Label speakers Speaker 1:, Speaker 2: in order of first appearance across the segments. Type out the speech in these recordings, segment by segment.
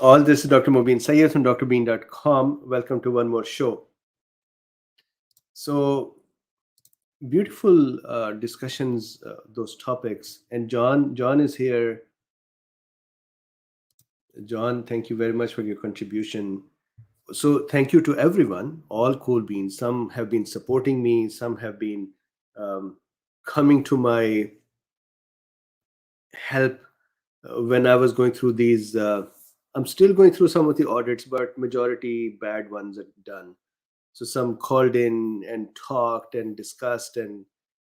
Speaker 1: All this is Dr. Mobeen Sayed from drbeen.com. Welcome to one more show. So beautiful discussions, those topics. And John is here. John, thank you very much for your contribution. So thank you to everyone, all cool beans. Some have been supporting me. Some have been um, coming to my help when I was going through these. I'm still going through some of the audits, but majority bad ones are done. So some called in and talked and discussed and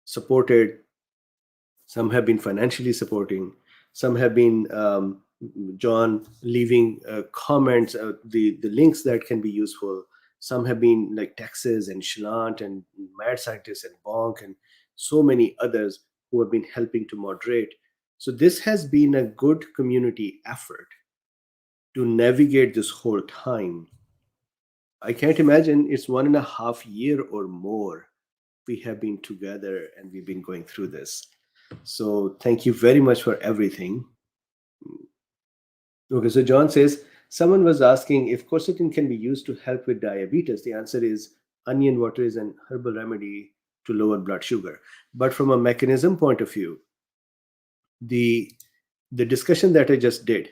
Speaker 1: supported. Some have been financially supporting. Some have been John leaving comments, the links that can be useful. Some have been like Texas and Shlant and Mad Scientist and Bonk and so many others who have been helping to moderate. So this has been a good community effort to navigate this whole time. I can't imagine it's 1.5 year or more we have been together and we've been going through this. So thank you very much for everything. Okay, so John says someone was asking if quercetin can be used to help with diabetes. The answer is onion water is an herbal remedy to lower blood sugar. But from a mechanism point of view, the the discussion that I just did,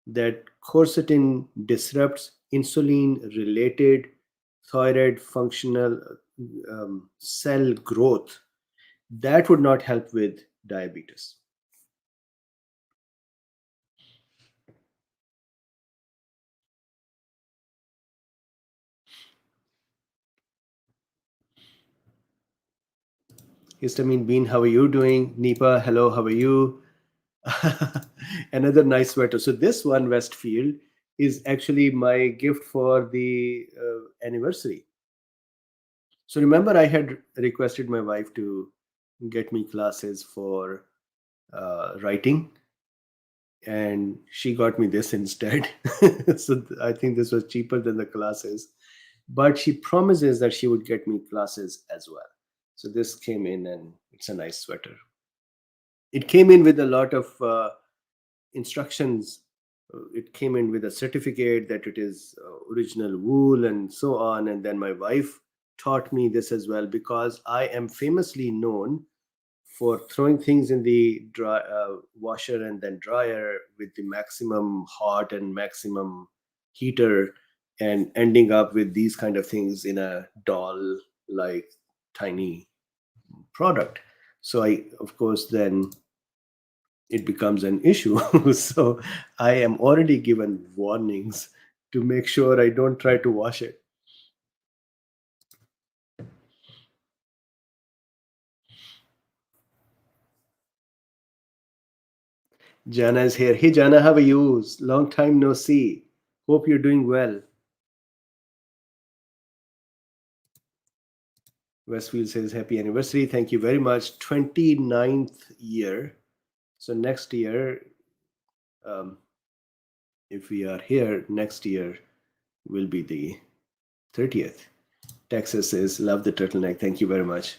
Speaker 1: that quercetin disrupts insulin related thyroid functional cell growth, that would not help with diabetes. Histamine Bean, how are you doing? Nipa, hello, how are you? Another nice sweater. So this one, Westfield, is actually my gift for the anniversary. So remember, I had requested my wife to get me classes for writing, and she got me this instead. So I think this was cheaper than the classes, but she promises that she would get me classes as well. So this came in, and it's a nice sweater. It came in with a lot of instructions. It came in with a certificate that it is original wool and so on. And then my wife taught me this as well, because I am famously known for throwing things in the washer and then dryer with the maximum hot and maximum heater, and ending up with these kind of things in a doll like tiny product. So I, of course, then it becomes an issue. So I am already given warnings to make sure I don't try to wash it. Jana is here. Hey Jana, how are you? Long time no see. Hope you're doing well. Westfield says happy anniversary. Thank you very much. 29th year. So next year, um, if we are here, next year will be the 30th. Texas says, love the turtleneck. Thank you very much.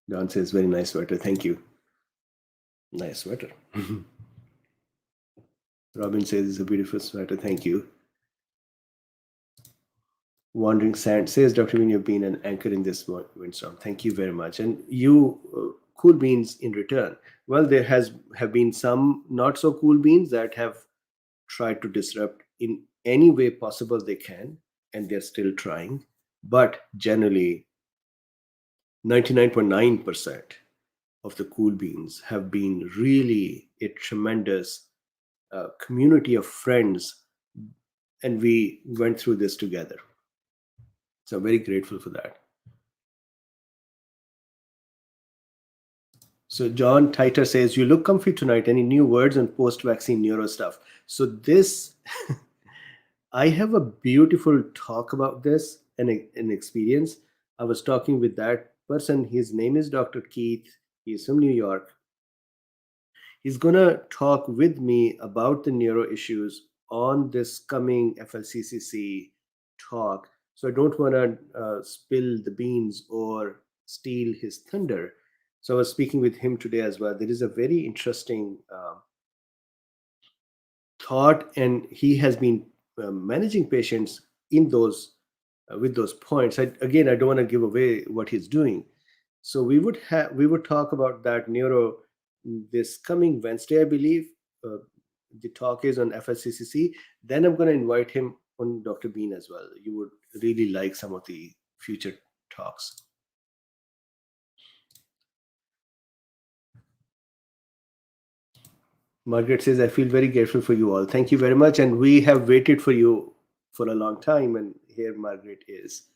Speaker 1: Don says, very nice sweater. Thank you. Nice sweater. Robin says, it's a beautiful sweater. Thank you. Wandering Sand says, Dr. Bean, you've been an anchor in this windstorm. Thank you very much. And you, cool beans in return. Well, there have been some not so cool beans that have tried to disrupt in any way possible they can, and they're still trying. But generally, 99.9% of the cool beans have been really a tremendous community of friends, and we went through this together. So I'm very grateful for that. So John Titer says, you look comfy tonight. Any new words on post-vaccine neuro stuff? So this, I have a beautiful talk about this and an experience. I was talking with that person. His name is Dr. Keith. He's from New York. He's going to talk with me about the neuro issues on this coming FLCCC talk. So I don't want to spill the beans or steal his thunder. So I was speaking with him today as well. There is a very interesting thought, and he has been managing patients in those with those points. Again, I don't want to give away what he's doing. So we would talk about that neuro this coming Wednesday, I believe. Uh, the talk is on FSCCC. Then I'm going to invite him on Dr. Bean as well. You would really like some of the future talks. Margaret says, I feel very grateful for you all. Thank you very much. And we have waited for you for a long time. And here Margaret is.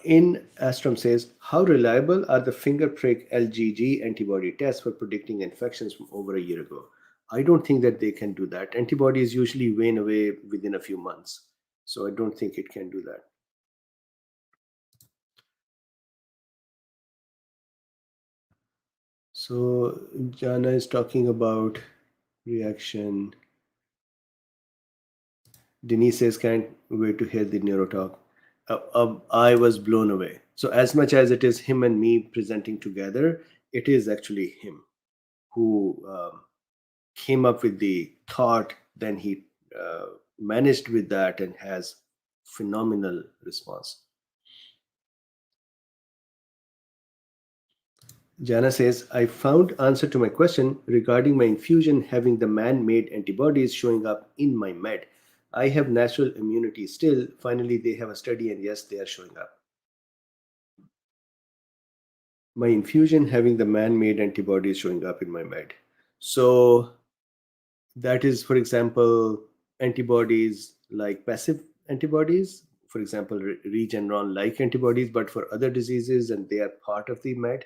Speaker 1: In Astrum says, how reliable are the finger prick LGG antibody tests for predicting infections from over a year ago? I don't think that they can do that. Antibodies usually wane away within a few months. So I don't think it can do that. So Jana is talking about reaction. Denise says, can't wait to hear the neurotalk. I was blown away. So as much as it is him and me presenting together, it is actually him who came up with the thought. Then he managed with that and has phenomenal response. Jana says, I found answer to my question regarding my infusion having the man-made antibodies showing up in my med. I have natural immunity still. Finally, they have a study, and yes, they are showing up. My infusion having the man-made antibodies showing up in my med. So that is, for example, antibodies like passive antibodies, for example, Regeneron like antibodies, but for other diseases, and they are part of the med,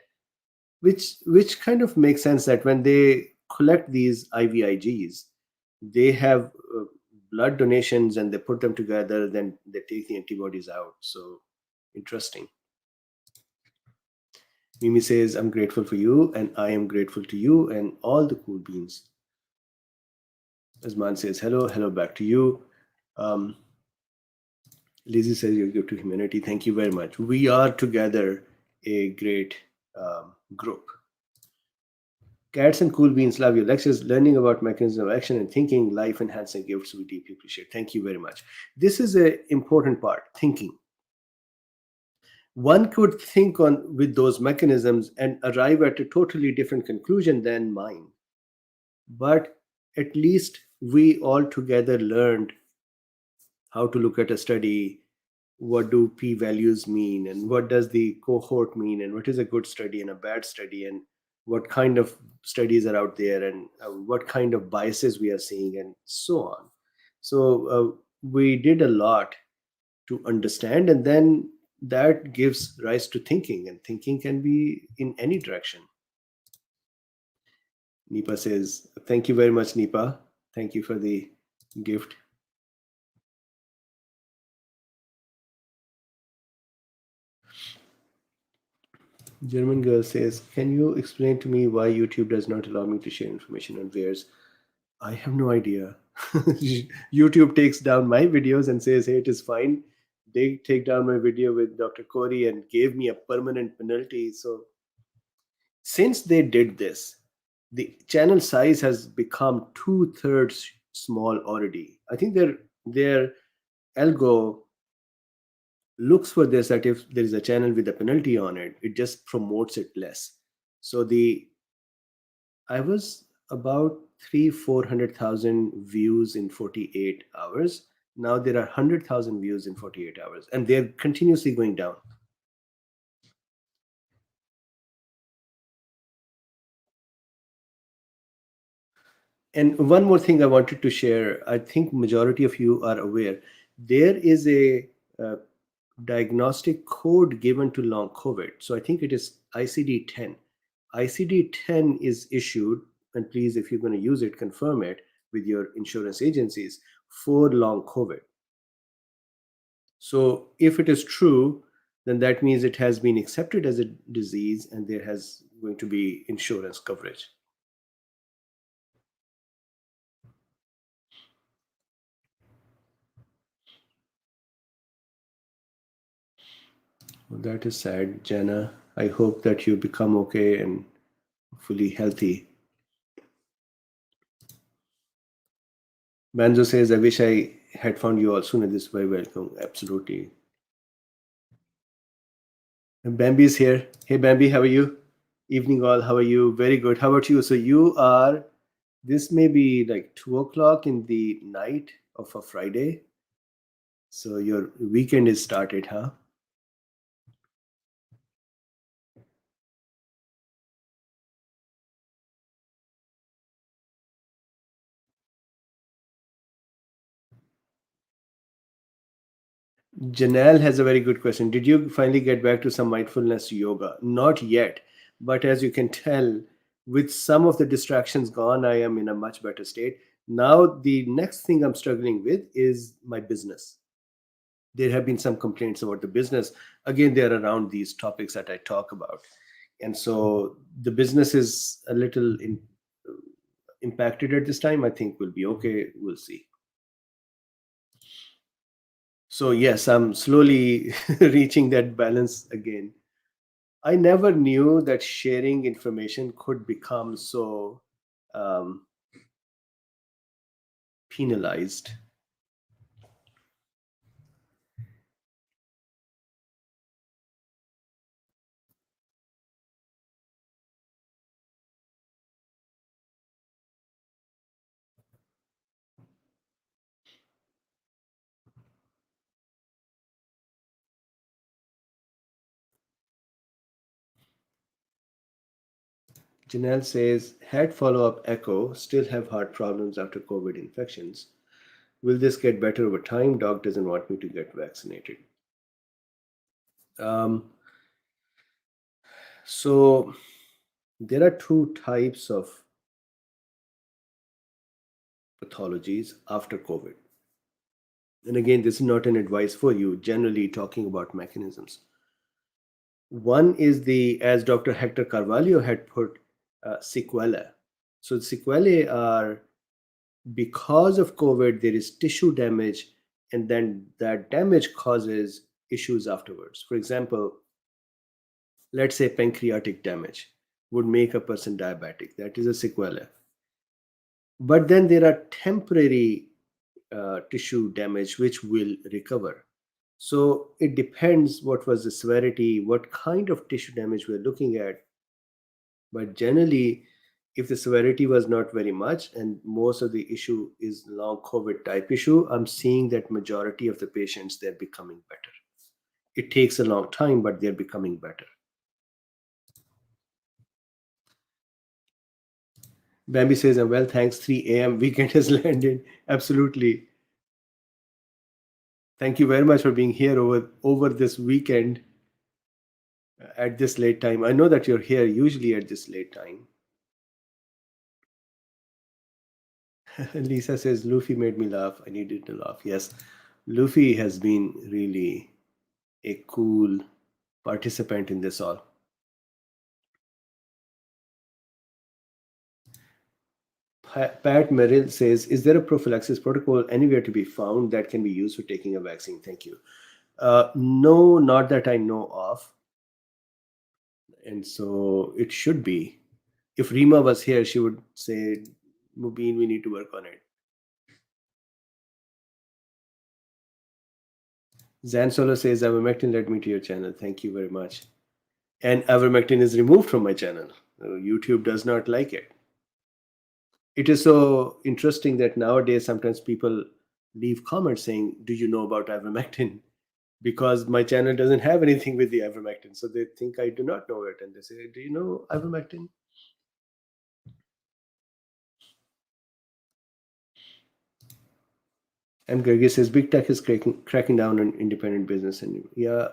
Speaker 1: which kind of makes sense that when they collect these IVIGs, they have blood donations and they put them together, then they take the antibodies out. So interesting. Mimi says, I'm grateful for you, and I am grateful to you and all the cool beans. Asman says, hello, hello back to you. Lizzie says, you're good to humanity. Thank you very much. We are together a great group. Cats and cool beans love your lectures, learning about mechanism of action and thinking, life enhancing gifts we deeply appreciate. Thank you very much. This is an important part, thinking. One could think on with those mechanisms and arrive at a totally different conclusion than mine. But at least we all together learned how to look at a study, what do p values mean, and what does the cohort mean, and what is a good study and a bad study, and what kind of studies are out there, and what kind of biases we are seeing, and so on. So we did a lot to understand, and then that gives rise to thinking, and thinking can be in any direction. Nipa says, thank you very much, Nipa. Thank you for the gift. German girl says, can you explain to me why YouTube does not allow me to share information on wares? I have no idea. YouTube takes down my videos and says, hey, it is fine. They take down my video with Dr. Corey and gave me a permanent penalty. So since they did this, the channel size has become 2/3 small already. I think their algo looks for this, that if there is a channel with a penalty on it, it just promotes it less. So I was about 400,000 views in 48 hours. Now there are 100,000 views in 48 hours, and they're continuously going down. And one more thing I wanted to share, I think majority of you are aware, there is a uh, diagnostic code given to long COVID. So I think it is ICD-10. ICD-10 is issued, and please, if you're going to use it, confirm it with your insurance agencies for long COVID. So if it is true, then that means it has been accepted as a disease and there has going to be insurance coverage. That is sad, Jana. I hope that you become okay and fully healthy. Banzo says, I wish I had found you all sooner. This is very welcome. Absolutely. And Bambi is here. Hey, Bambi, how are you? Evening all, how are you? Very good. How about you? So you are, this may be like 2 o'clock in the night of a Friday. So your weekend is started, huh? Janelle has a very good question. Did you finally get back to some mindfulness yoga? Not yet, but as you can tell, with some of the distractions gone, I am in a much better state. Now, the next thing I'm struggling with is my business. There have been some complaints about the business. Again, they're around these topics that I talk about. And so the business is a little impacted at this time. I think we'll be okay. We'll see. So, yes, I'm slowly reaching that balance again. I never knew that sharing information could become so um, penalized. Janelle says, had follow up echo, still have heart problems after COVID infections. Will this get better over time? Doc doesn't want me to get vaccinated. Um, so, there are two types of pathologies after COVID. And again, this is not an advice for you, generally talking about mechanisms. One is the, as Dr. Hector Carvalho had put, sequelae. So sequelae are because of COVID, there is tissue damage, and then that damage causes issues afterwards. For example, let's say pancreatic damage would make a person diabetic. That is a sequelae. But then there are temporary tissue damage which will recover. So it depends what was the severity, what kind of tissue damage we're looking at. But generally, if the severity was not very much and most of the issue is long COVID type issue, I'm seeing that majority of the patients, they're becoming better. It takes a long time, but they're becoming better. Bambi says, well, thanks, 3 a.m. weekend has landed. Absolutely. Thank you very much for being here over this weekend at this late time. I know that you're here usually at this late time. Lisa says, LuFy made me laugh. I needed to laugh. Yes, LuFy has been really a cool participant in this all. Pat Merrill says, is there a prophylaxis protocol anywhere to be found that can be used for taking a vaccine? Thank you. No, not that I know of. And so it should be. If Rima was here, she would say, Mubin, we need to work on it. Zen Solo says, ivermectin led me to your channel. Thank you very much. And ivermectin is removed from my channel. YouTube does not like it. It is so interesting that nowadays sometimes people leave comments saying, do you know about ivermectin? Because my channel doesn't have anything with the ivermectin. So they think I do not know it. And they say, do you know ivermectin? And Gergi says, big tech is cracking down on independent business. And yeah,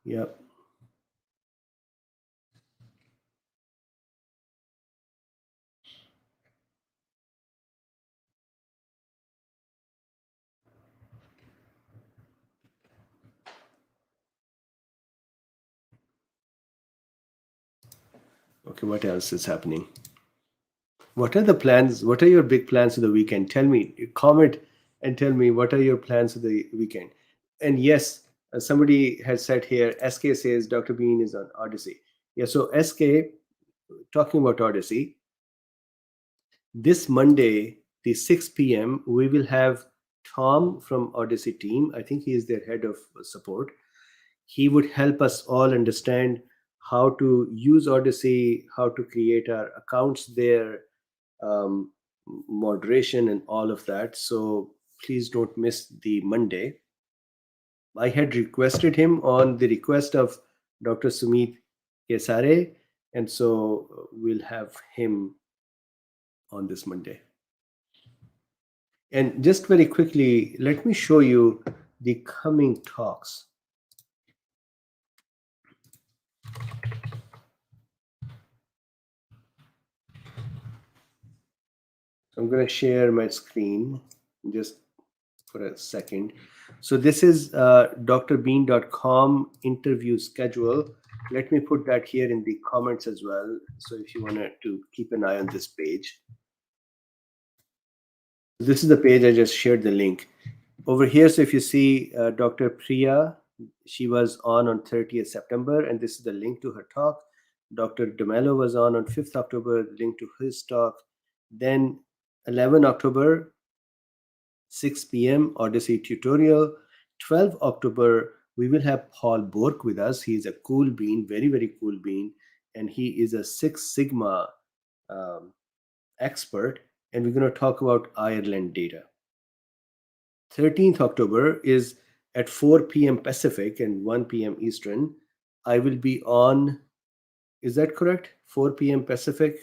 Speaker 1: yeah. Okay, what else is happening? What are the plans? What are your big plans for the weekend? Tell me, comment and tell me what are your plans for the weekend. And yes, somebody has said here, SK says Dr. Bean is on Odyssey. Yeah, so SK, talking about Odyssey, this Monday, the 6 p.m., we will have Tom from Odyssey team. I think he is their head of support. He would help us all understand how to use Odyssey, how to create our accounts there, um, moderation, and all of that. So please don't miss the Monday. I had requested him on the request of Dr. Sumit Kesare, and so we'll have him on this Monday. And just very quickly, let me show you the coming talks. So I'm going to share my screen just for a second. So this is drbeen.com interview schedule. Let me put that here in the comments as well. So if you want to keep an eye on this page. This is the page I just shared the link. Over here, so if you see Dr. Priya, she was on 30th September, and this is the link to her talk. Dr. DeMello was on 5th October, link to his talk. Then 11 October, 6 p.m. Odyssey tutorial. 12 October, we will have Paul Bork with us. He is a cool bean, very, very cool bean. And he is a Six Sigma expert. And we're going to talk about Ireland data. 13th October is at 4 p.m. Pacific and 1 p.m. Eastern. I will be on, is that correct? 4 p.m. Pacific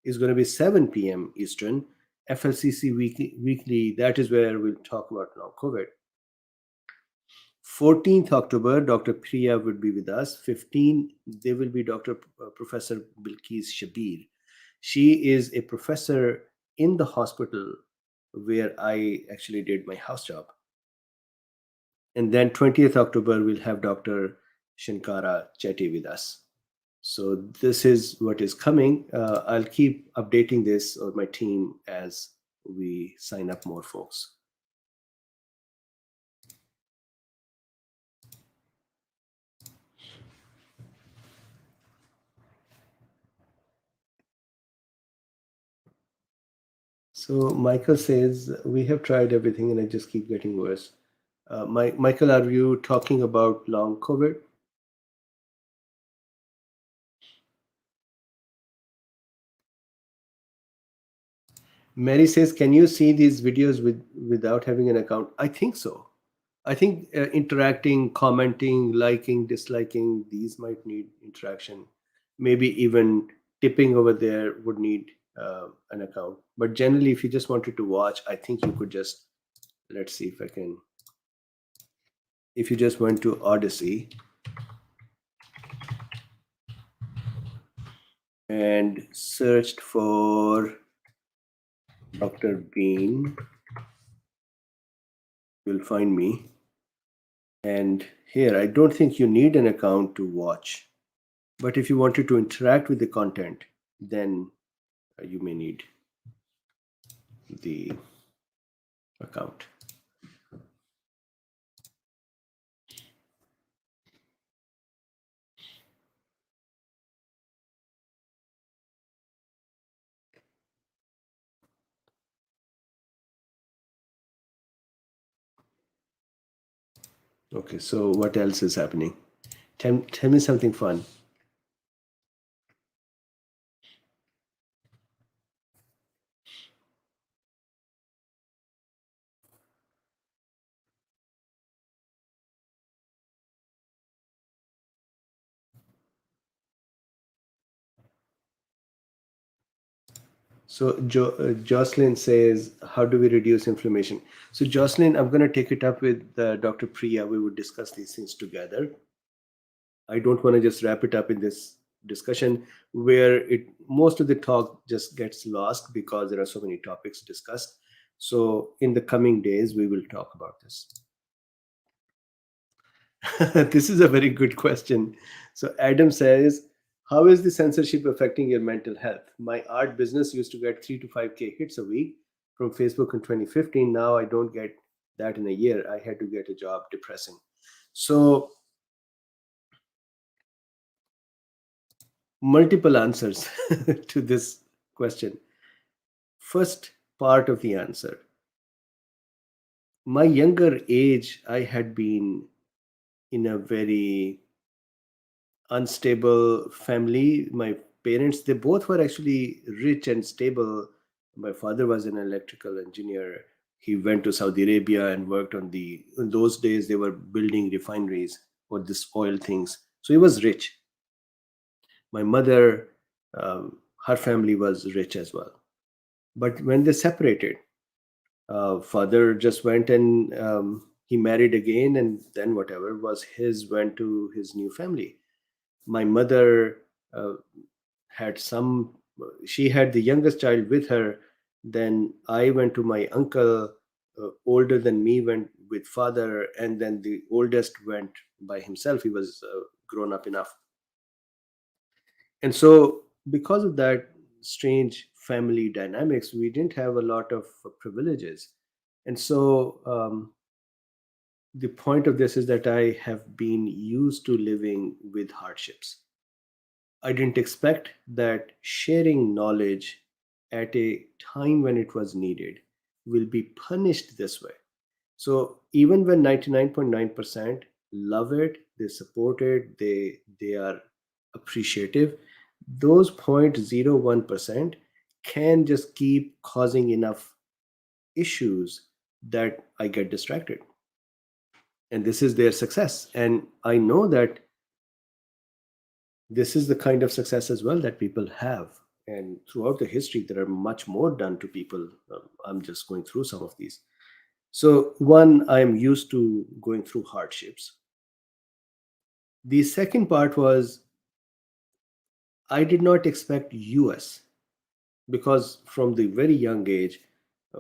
Speaker 1: is going to be 7 p.m. Eastern. FLCC weekly, that is where we'll talk about long COVID. 14th October, Dr. Priya would be with us. 15, there will be Dr. Professor Bilkis Shabir. She is a professor in the hospital where I actually did my house job. And then 20th October, we'll have Dr. Shankara Chetty with us. So this is what is coming. I'll keep updating this or my team as we sign up more folks. So Michael says, we have tried everything and I just keep getting worse. Michael, are you talking about long COVID? Mary says, can you see these videos without having an account? I think so. I think interacting, commenting, liking, disliking, these might need interaction. Maybe even tipping over there would need an account. But generally, if you just wanted to watch, I think you could just, let's see if I can. If you just went to Odyssey and searched for Dr. Bean, you'll find me. And here, I don't think you need an account to watch. But if you wanted to interact with the content, then you may need the account. Okay, so what else is happening? Tell me something fun. So Jocelyn says, how do we reduce inflammation? So Jocelyn, I'm going to take it up with Dr. Priya. We would discuss these things together. I don't want to just wrap it up in this discussion where most of the talk just gets lost because there are so many topics discussed. So in the coming days, we will talk about this. This is a very good question. So Adam says, how is the censorship affecting your mental health? My art business used to get 3 to 5K hits a week from Facebook in 2015. Now I don't get that in a year. I had to get a job. Depressing. So multiple answers to this question. First part of the answer, my younger age, I had been in a very unstable family. My parents, they both were actually rich and stable. My father was an electrical engineer. He went to Saudi Arabia and worked on in those days, they were building refineries for this oil things. So he was rich. My mother, her family was rich as well. But when they separated, father just went and he married again, and then whatever was his went to his new family. My mother uh, had some, she had the youngest child with her. Then I went to my uncle, older than me, went with father, and then the oldest went by himself. He was grown up enough. And so because of that strange family dynamics, we didn't have a lot of privileges. And so the point of this is that I have been used to living with hardships. I didn't expect that sharing knowledge at a time when it was needed will be punished this way. So even when 99.9% love it, they support it, they are appreciative, those 0.01% can just keep causing enough issues that I get distracted. And this is their success. And I know that this is the kind of success as well that people have. And throughout the history, there are much more done to people. I'm just going through some of these. So, one, I'm used to going through hardships. The second part was I did not expect US, because from the very young age,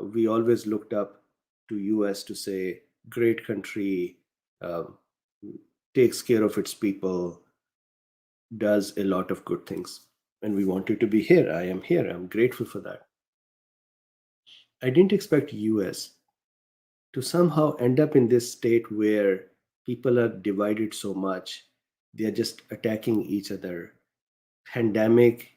Speaker 1: we always looked up to US to say, great country, um, takes care of its people, does a lot of good things. And we wanted to be here. I am here. I'm grateful for that. I didn't expect US to somehow end up in this state where people are divided so much. They're just attacking each other. Pandemic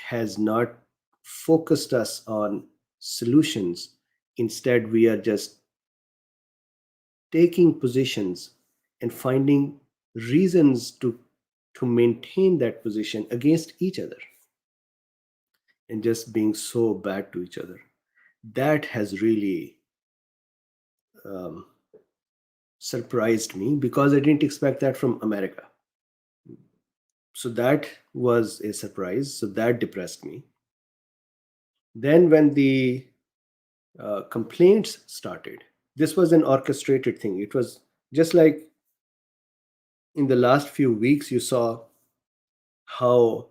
Speaker 1: has not focused us on solutions. Instead, we are just taking positions and finding reasons to maintain that position against each other, and just being so bad to each other. That has really um, surprised me, because I didn't expect that from America. So that was a surprise. So that depressed me. Then, when the complaints started, this was an orchestrated thing. It was just like in the last few weeks, you saw how,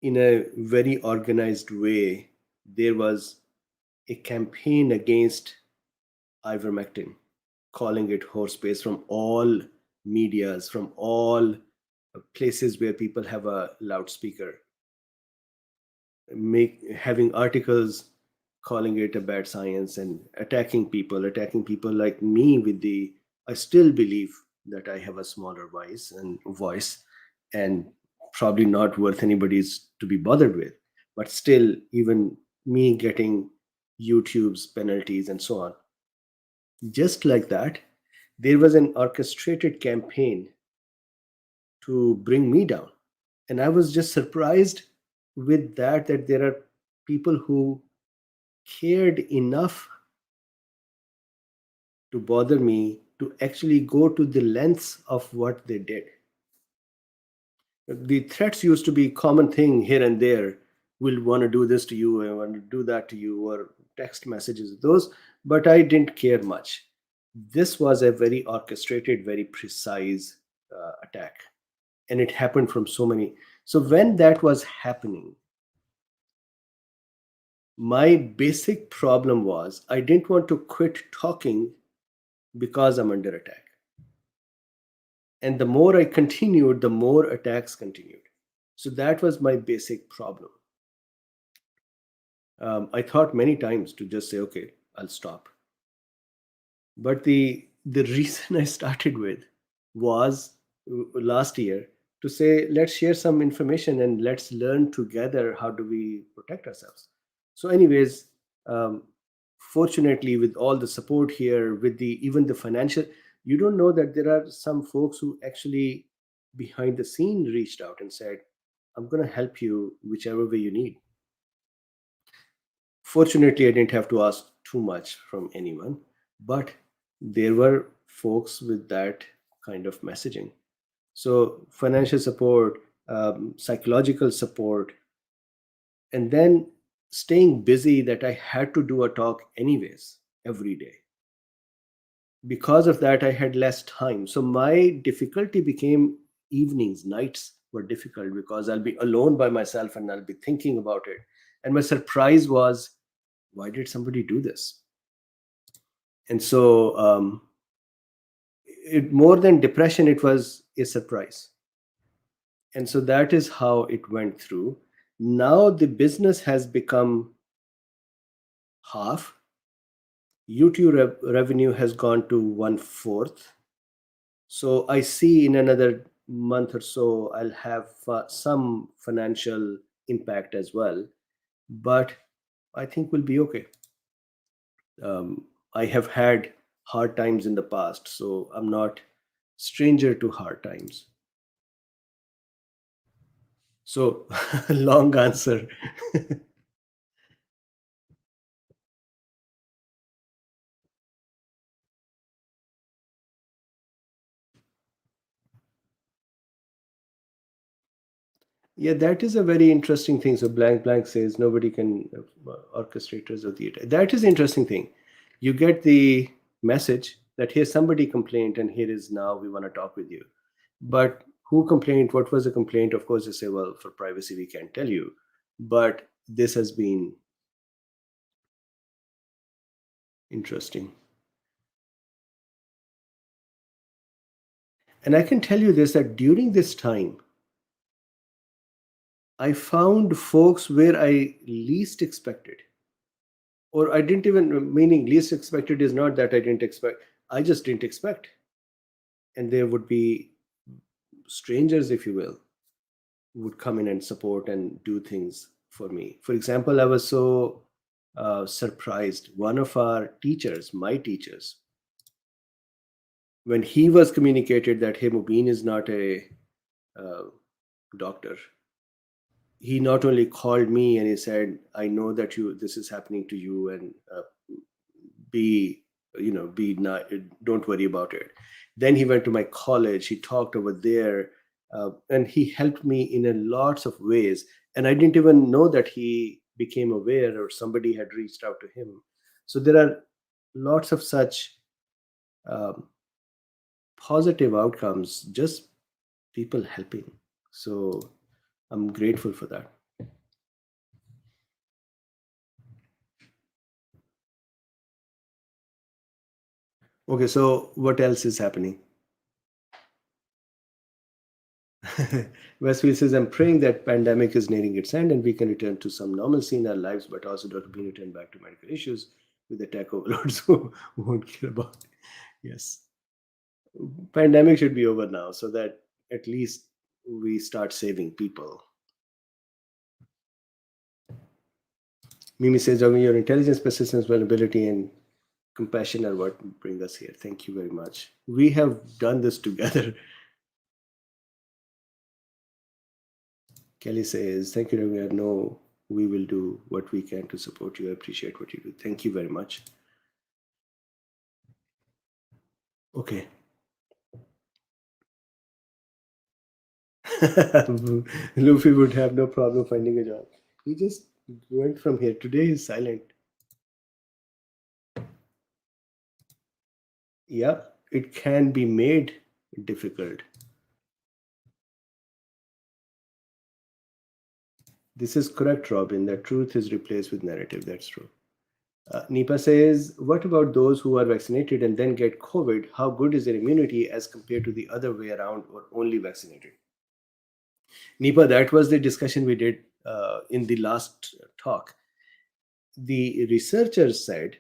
Speaker 1: in a very organized way, there was a campaign against ivermectin, calling it horse paste, from all medias, from all places where people have a loudspeaker, make having articles calling it a bad science and attacking people like me with the, I still believe that I have a smaller voice and probably not worth anybody's to be bothered with, but still, even me getting YouTube's penalties and so on. Just like that, there was an orchestrated campaign to bring me down. And I was just surprised with that there are people who cared enough to bother me to actually go to the lengths of what they did. The threats used to be common thing here and there. We'll want to do this to you, I want to do that to you, or text messages, those, but I didn't care much. This was a very orchestrated, very precise attack, and it happened from so many. So when that was happening, my basic problem was I didn't want to quit talking because I'm under attack. And the more I continued, the more attacks continued. So that was my basic problem. I thought many times to just say, okay, I'll stop. But the reason I started with was last year to say let's share some information and let's learn together how do we protect ourselves. So, anyways, um, fortunately, with all the support here, with the even the financial, you don't know that there are some folks who actually behind the scene reached out and said, "I'm going to help you whichever way you need." Fortunately, I didn't have to ask too much from anyone, but there were folks with that kind of messaging. So, financial support, psychological support, and then staying busy that I had to do a talk anyways every day. Because of that, I had less time. So, my difficulty became evenings, nights were difficult because I'll be alone by myself and I'll be thinking about it. And my surprise was, why did somebody do this? And so, it more than depression, it was a surprise. And so that is how it went through. Now the business has become half. YouTube revenue has gone to 1/4. So I see in another month or so I'll have some financial impact as well, but I think we'll be okay. I have had hard times in the past, so I'm not stranger to hard times. So, long answer. Yeah, that is a very interesting thing. So, blank blank says nobody can orchestrators of the. That is interesting thing. You get the message that here somebody complained and here is now we want to talk with you. But who complained? What was the complaint? Of course, you say, well, for privacy, we can't tell you. But this has been interesting. And I can tell you this that during this time, I found folks where I least expected, or I didn't even, meaning least expected is not that I didn't expect, I just didn't expect. And there would be strangers, if you will, would come in and support and do things for me. For example, I was so surprised. One of our teachers, my teachers, when he was communicated that hey, Mubin is not a uh, doctor, he not only called me and he said, I know that you this is happening to you, and be be not, don't worry about it. Then he went to my college, he talked over there, and he helped me in a lots of ways, and I didn't even know that he became aware or somebody had reached out to him. So there are lots of such um, positive outcomes, just people helping. So I'm grateful for that. Okay, so what else is happening? Westfield says, I'm praying that pandemic is nearing its end and we can return to some normalcy in our lives, but also not be returned back to medical issues with the tech overloads who won't care about it. Yes. Pandemic should be over now so that at least we start saving people. Mimi says, Raghu, your intelligence, persistence, vulnerability, and compassion are what bring us here. Thank you very much. We have done this together. Kelly says, thank you, Raghu. I know we will do what we can to support you. I appreciate what you do. Thank you very much. Okay. LuFy would have no problem finding a job. He just went from here. Today he's silent. Yeah, it can be made difficult. This is correct, Robin. That truth is replaced with narrative. That's true. Nipa says, what about those who are vaccinated and then get COVID? How good is their immunity as compared to the other way around or only vaccinated? Nipa, that was the discussion we did in the last talk. The researchers said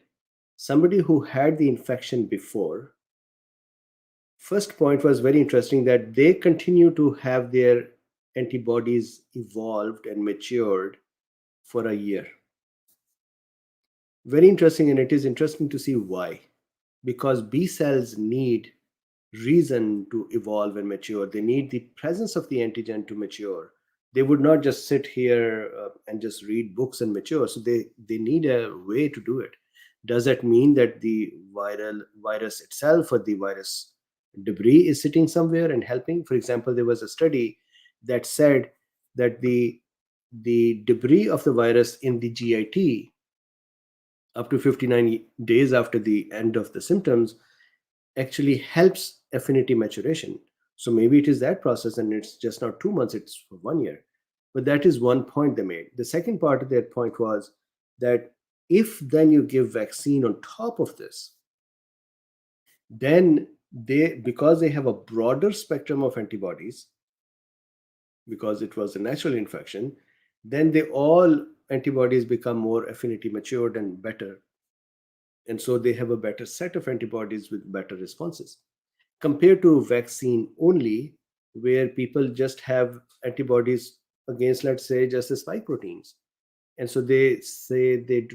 Speaker 1: Somebody who had the infection before, first point was very interesting that they continue to have their antibodies evolved and matured for a year. Very interesting, and it is interesting to see why. Because B cells need reason to evolve and mature. They need the presence of the antigen to mature. They would not just sit here and just read books and mature. So they need a way to do it. Does that mean that the viral virus itself or the virus debris is sitting somewhere and helping? For example, there was a study that said that the debris of the virus in the GIT up to 59 days after the end of the symptoms actually helps affinity maturation. So maybe it is that process and it's just not 2 months, it's for 1 year. But that is one point they made. The second part of their point was that if then you give vaccine on top of this, then because they have a broader spectrum of antibodies, because it was a natural infection, then they all antibodies become more affinity matured and better. And so they have a better set of antibodies with better responses compared to vaccine only, where people just have antibodies against, let's say, just the spike proteins. And so they say they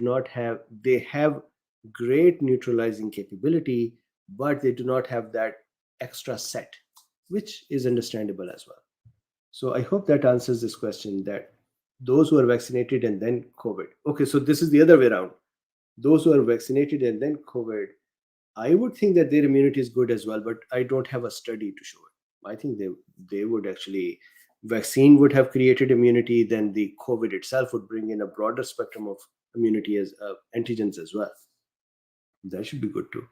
Speaker 1: have great neutralizing capability, but they do not have that extra set, which is understandable as well. So I hope that answers this question, that those who are vaccinated and then COVID. Okay, so this is the other way around. Those who are vaccinated and then COVID, I would think that their immunity is good as well, but I don't have a study to show it. I think they would actually, vaccine would have created immunity, then the COVID itself would bring in a broader spectrum of immunity as antigens as well. That should be good too.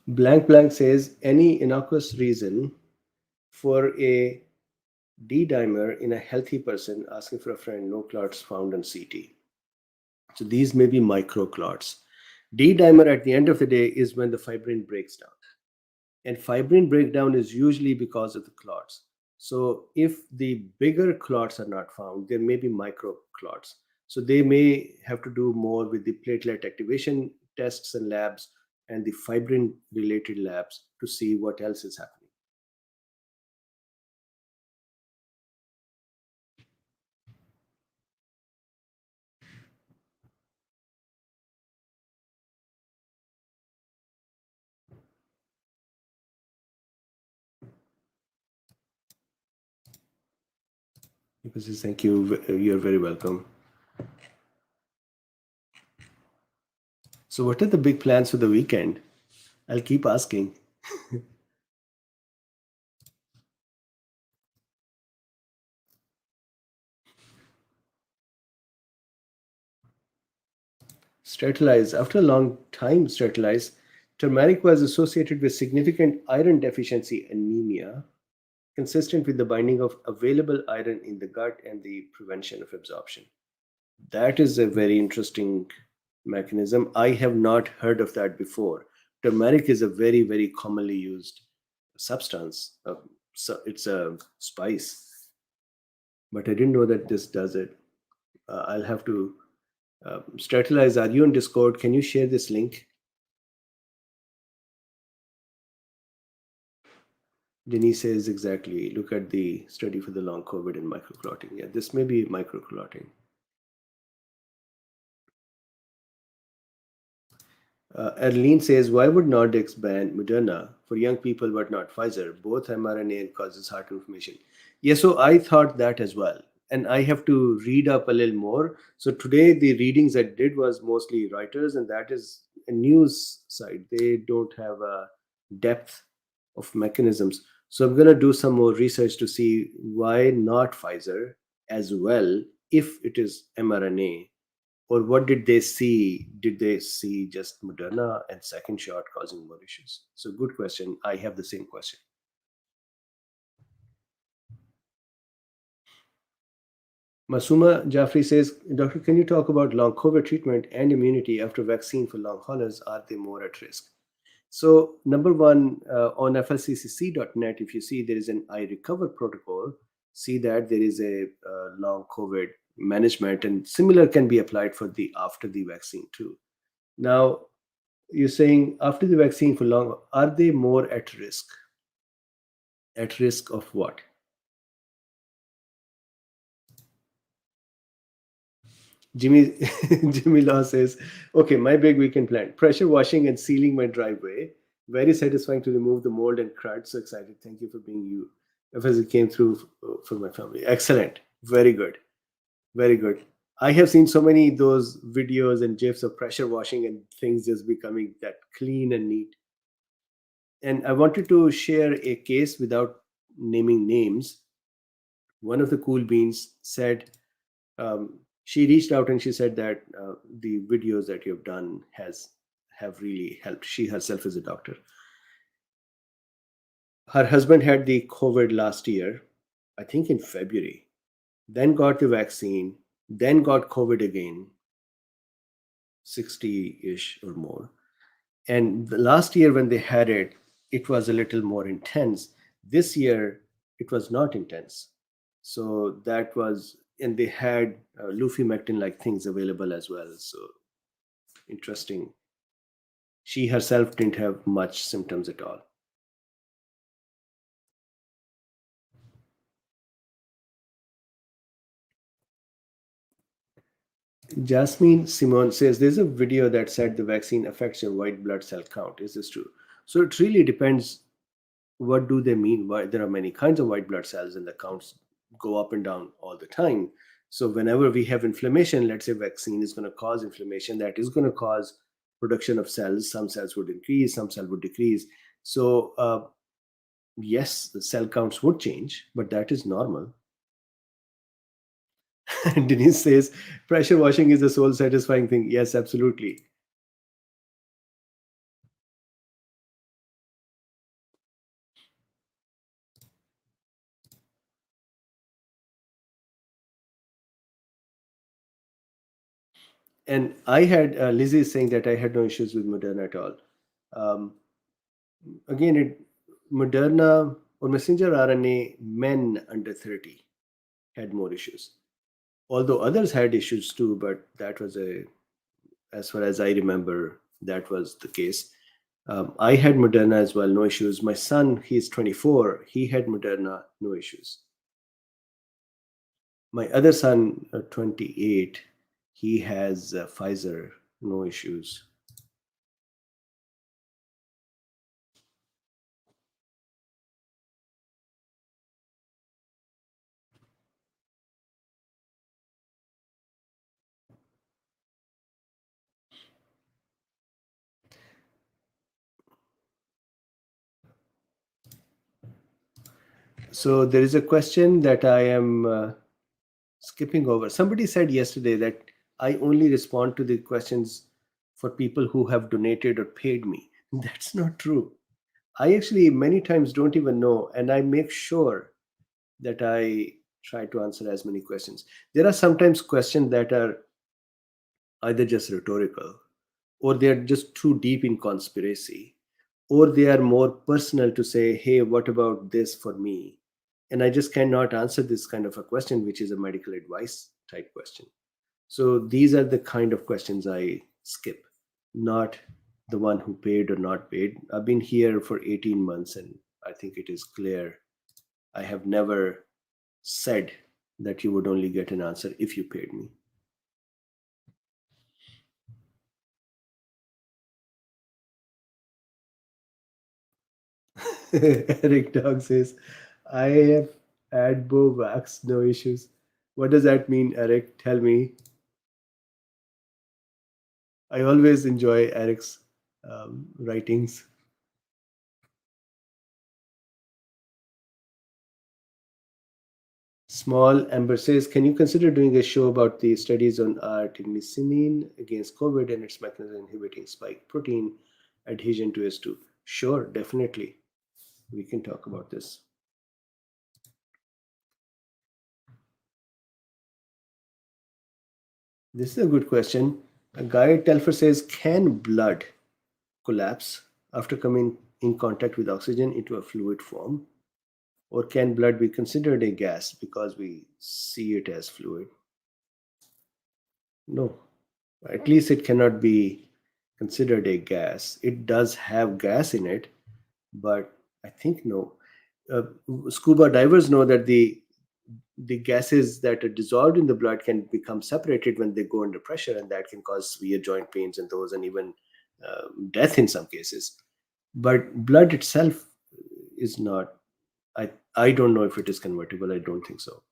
Speaker 1: Blank blank says any innocuous reason for a D dimer in a healthy person asking for a friend, no clots found on CT. So these may be microclots. D dimer at the end of the day is when the fibrin breaks down. And fibrin breakdown is usually because of the clots. So if the bigger clots are not found, there may be microclots. So they may have to do more with the platelet activation tests and labs and the fibrin related labs to see what else is happening. Because thank you, you're very welcome. So what are the big plans for the weekend? I'll keep asking. Sterilize. After a long time, sterilize. Turmeric was associated with significant iron deficiency anemia, consistent with the binding of available iron in the gut and the prevention of absorption. That is a very interesting mechanism. I have not heard of that before. Turmeric is a very, very commonly used substance. So it's a spice, but I didn't know that this does it. I'll have to sterilize. Are you on Discord? Can you share this link? Denise says exactly. Look at the study for the long COVID and microclotting. Yeah, this may be microclotting. Arlene says, why would Nordics ban Moderna for young people but not Pfizer? Both mRNA and causes heart inflammation. Yeah, so I thought that as well. And I have to read up a little more. So today the readings I did was mostly Reuters, and that is a news site. They don't have a depth of mechanisms. So I'm going to do some more research to see why not Pfizer as well, if it is mRNA, or what did they see? Did they see just Moderna and second shot causing more issues? So good question. I have the same question. Masuma Jaffrey says, Doctor, can you talk about long COVID treatment and immunity after vaccine for long haulers? Are they more at risk? So, number one, on flccc.net, if you see there is an I recover protocol, see that there is a long COVID management, and similar can be applied for the after the vaccine too. Now, you're saying after the vaccine for long, are they more at risk? At risk of what? Jimmy Jimmy Law says, okay, my big weekend plan. Pressure washing and sealing my driveway. Very satisfying to remove the mold and crud. So excited. Thank you for being you. As it came through for my family. Excellent. Very good. Very good. I have seen so many those videos and gifs of pressure washing and things just becoming that clean and neat. And I wanted to share a case without naming names. One of the cool beans said, she reached out and she said that the videos that you've done has have really helped. She herself is a doctor. Her husband had the COVID last year, I think in February, then got the vaccine, then got COVID again, 60-ish or more. And the last year when they had it, it was a little more intense. This year, it was not intense. So that was, and they had LuFy like things available as well. So interesting. She herself didn't have much symptoms at all. Jasmine Simone says there's a video that said the vaccine affects your white blood cell count. Is this true? So it really depends. What do they mean? Why there are many kinds of white blood cells and the counts go up and down all the time. So whenever we have inflammation, let's say vaccine is going to cause inflammation, that is going to cause production of cells. Some cells would increase, some cells would decrease. So yes, the cell counts would change, but that is normal. Denise says pressure washing is a soul satisfying thing. Yes, absolutely. And I had Lizzie is saying that I had no issues with Moderna at all. Um, again, Moderna or messenger RNA men under 30 had more issues. Although others had issues too, but that was as far as I remember, that was the case. I had Moderna as well, no issues. My son, he's 24, he had Moderna, no issues. My other son, 28, he has Pfizer, no issues. So there is a question that I am skipping over. Somebody said yesterday that I only respond to the questions for people who have donated or paid me. That's not true. I actually many times don't even know, and I make sure that I try to answer as many questions. There are sometimes questions that are either just rhetorical, or they are just too deep in conspiracy, or they are more personal to say, hey, what about this for me? And I just cannot answer this kind of a question, which is a medical advice type question. So these are the kind of questions I skip, not the one who paid or not paid. I've been here for 18 months and I think it is clear. I have never said that you would only get an answer if you paid me. Eric Dog says, I have had Bovax, no issues. What does that mean, Eric? Tell me. I always enjoy Eric's writings. Small Amber says, can you consider doing a show about the studies on artemisinin against COVID and its mechanism inhibiting spike protein adhesion to S2? Sure, definitely. We can talk about this. This is a good question. A guy Telfer says, can blood collapse? after coming in contact with oxygen into a fluid form? Or can blood be considered a gas because we see it as fluid? No, at least it cannot be considered a gas. It does have gas in it, but I think no. Uh, Scuba divers know that the gases that are dissolved in the blood can become separated when they go under pressure, and that can cause severe joint pains and those, and even death in some cases. But blood itself is not. I don't know if it is convertible. I don't think so.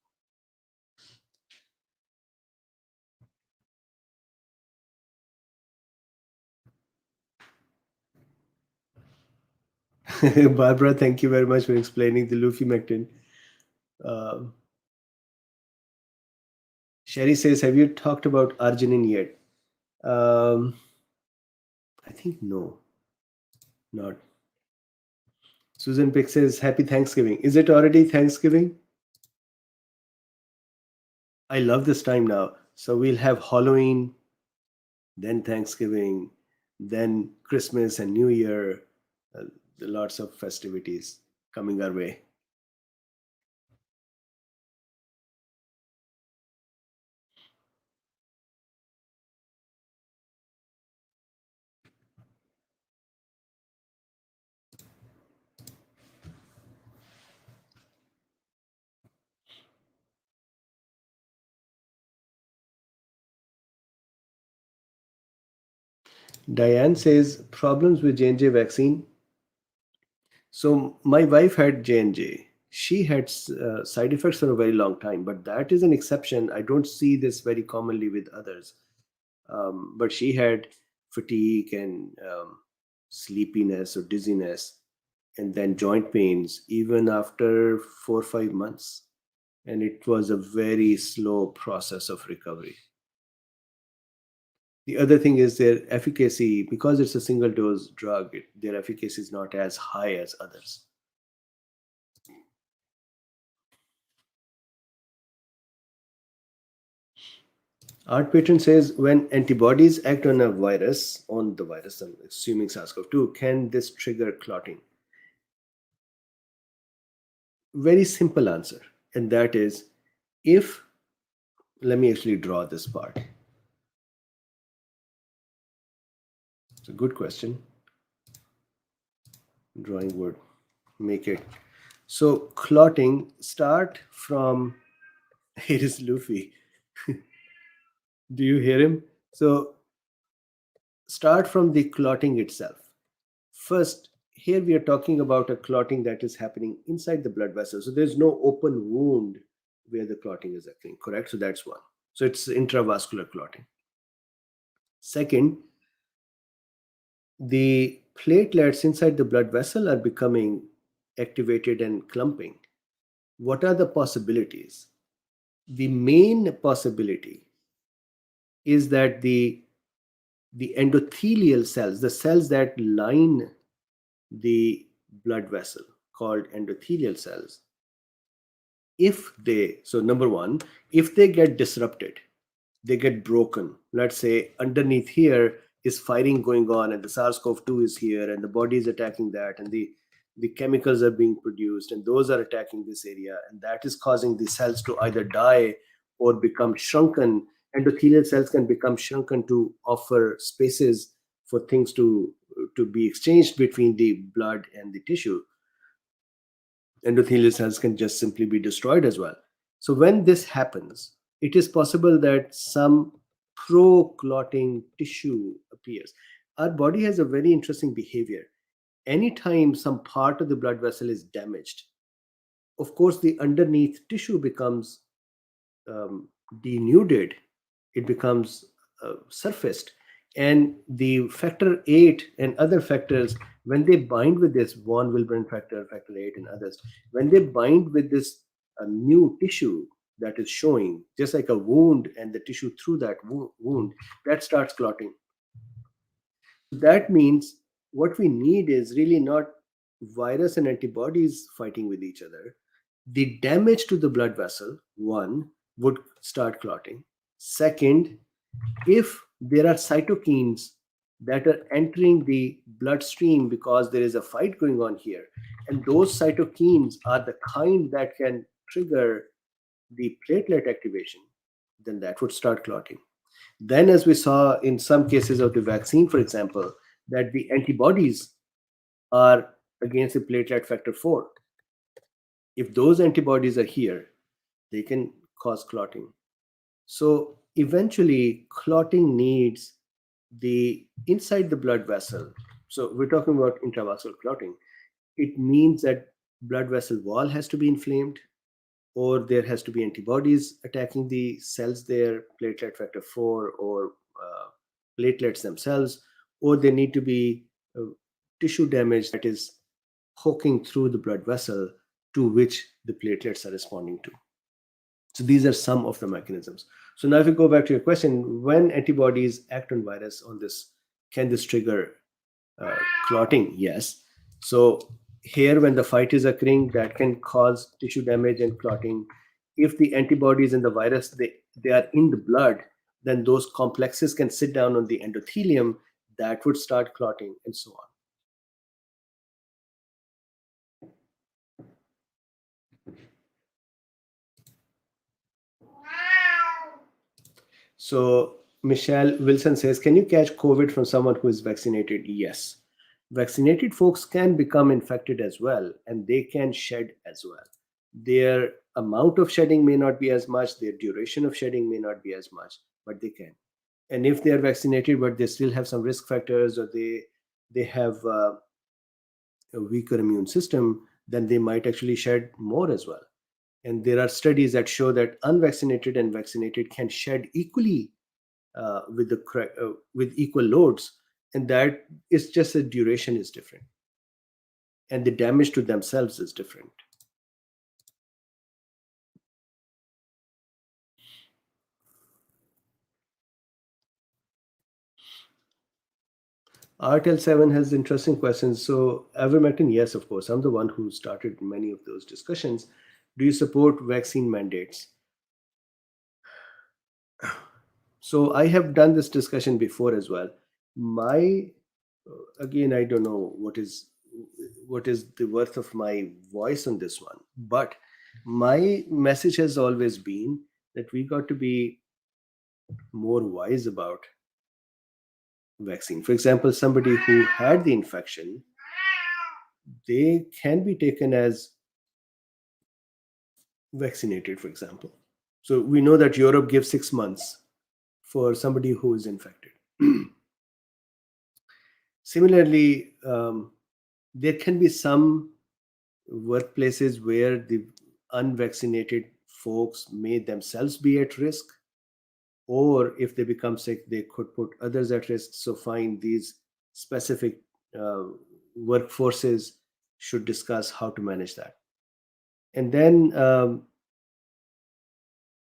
Speaker 1: Barbara, thank you very much for explaining the LuFy. Um Sherry says, "Have you talked about arginine yet?" Um, I think no, not. Susan Pick says, "Happy Thanksgiving." Is it already Thanksgiving? I love this time now. So we'll have Halloween, then Thanksgiving, then Christmas and New Year. Uh, Lots of festivities coming our way. Diane says, "Problems with J&J vaccine." So my wife had J&J. She had side effects for a very long time, but that is an exception. I don't see this very commonly with others. But she had fatigue and sleepiness or dizziness, and then joint pains even after 4 or 5 months. And it was a very slow process of recovery. The other thing is their efficacy, because it's a single dose drug, their efficacy is not as high as others. ArtPatron says, when antibodies act on the virus, I'm assuming SARS-CoV-2, can this trigger clotting? Very simple answer. And that is, if, let me actually draw this part. It's a good question. Drawing would make it. So clotting, start from, it is LuFy. Do you hear him? So start from the clotting itself. First, here we are talking about a clotting that is happening inside the blood vessel. So there's no open wound where the clotting is occurring, correct? So that's one. So it's intravascular clotting. Second, the platelets inside the blood vessel are becoming activated and clumping. What are the possibilities? The main possibility is that the endothelial cells, the cells that line the blood vessel, called endothelial cells, if they, so number one, if they get disrupted, they get broken. Let's say underneath here is firing going on, and the SARS-CoV-2 is here, and the body is attacking that, and the chemicals are being produced, and those are attacking this area, and that is causing the cells to either die or become shrunken. Endothelial cells can become shrunken to offer spaces for things to be exchanged between the blood and the tissue. Endothelial cells can just simply be destroyed as well. So when this happens, it is possible that some pro-clotting tissue appears. Our body has a very interesting behavior. Anytime some part of the blood vessel is damaged, of course, the underneath tissue becomes denuded, it becomes surfaced. And the factor 8 and other factors, when they bind with this von Willebrand factor, factor 8, and others, when they bind with this new tissue that is showing, just like a wound, and the tissue through that wound, that starts clotting. That means what we need is really not virus and antibodies fighting with each other. The damage to the blood vessel, one, would start clotting. Second, if there are cytokines that are entering the bloodstream because there is a fight going on here. And those cytokines are the kind that can trigger the platelet activation, then that would start clotting. Then, as we saw in some cases of the vaccine, for example, that the antibodies are against the platelet factor 4. If those antibodies are here, they can cause clotting. So eventually, clotting needs the inside the blood vessel. So we're talking about intravascular clotting. It means that blood vessel wall has to be inflamed, or there has to be antibodies attacking the cells there, platelet factor 4 or platelets themselves, or they need to be tissue damage that is poking through the blood vessel to which the platelets are responding to. So these are some of the mechanisms. So now if we go back to your question, when antibodies act on virus on this, can this trigger clotting? Yes. So here, when the fight is occurring, that can cause tissue damage and clotting. If the antibodies and the virus, they are in the blood, then those complexes can sit down on the endothelium, that would start clotting, and so on. So Michelle Wilson says, can you catch COVID from someone who is vaccinated? Yes. Vaccinated folks can become infected as well, and they can shed as well. Their amount of shedding may not be as much, their duration of shedding may not be as much, but they can. And if they are vaccinated, but they still have some risk factors, or they have a weaker immune system, then they might actually shed more as well. And there are studies that show that unvaccinated and vaccinated can shed equally with equal loads, and that is just the duration is different, and the damage to themselves is different. RTL7 has interesting questions. So, ivermectin, yes, of course. I'm the one who started many of those discussions. Do you support vaccine mandates? So, I have done this discussion before as well. My, again, I don't know what is the worth of my voice on this one, but my message has always been that we got to be more wise about vaccine. For example, somebody who had the infection, they can be taken as vaccinated, for example. So we know that Europe gives 6 months for somebody who is infected. Similarly, there can be some workplaces where the unvaccinated folks may themselves be at risk, or if they become sick, they could put others at risk. So, find these specific uh, workforces should discuss how to manage that. And then,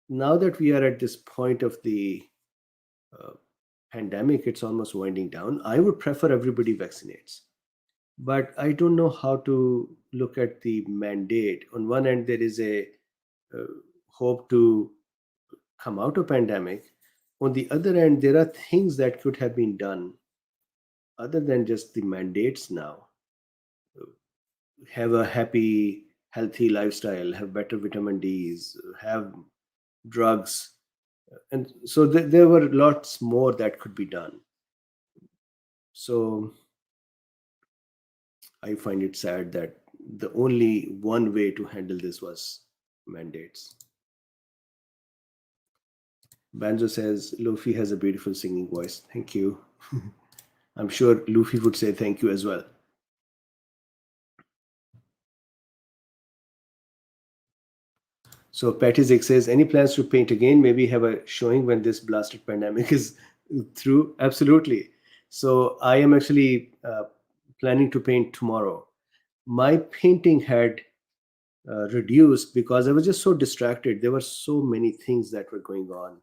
Speaker 1: now that we are at this point of the uh, pandemic, it's almost winding down. I would prefer everybody vaccinates, but I don't know how to look at the mandate. On one end, there is a uh, hope to come out of pandemic. On the other end, there are things that could have been done other than just the mandates now. Have a happy, healthy lifestyle, have better vitamin Ds, have drugs. And so there were lots more that could be done. So I find it sad that the only one way to handle this was mandates. Banjo says, LuFy has a beautiful singing voice. Thank you. I'm sure LuFy would say thank you as well. So Patty Zig says, any plans to paint again? Maybe have a showing when this blasted pandemic is through? Absolutely. So I am actually planning to paint tomorrow. My painting had reduced because I was just so distracted. There were so many things that were going on.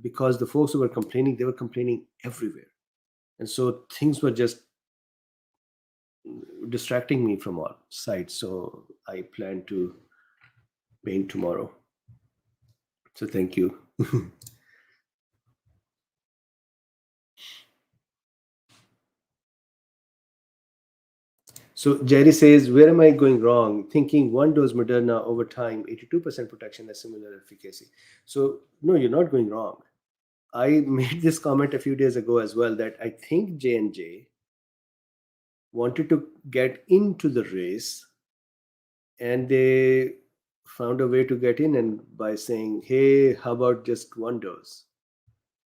Speaker 1: Because the folks who were complaining, they were complaining everywhere. And so things were just distracting me from all sides. So I plan to paint tomorrow. So thank you. So Jerry says, where am I going wrong? Thinking one dose Moderna over time, 82% protection has similar efficacy. So no, you're not going wrong. I made this comment a few days ago as well that I think J&J wanted to get into the race, and they found a way to get in, and by saying, hey, how about just one dose?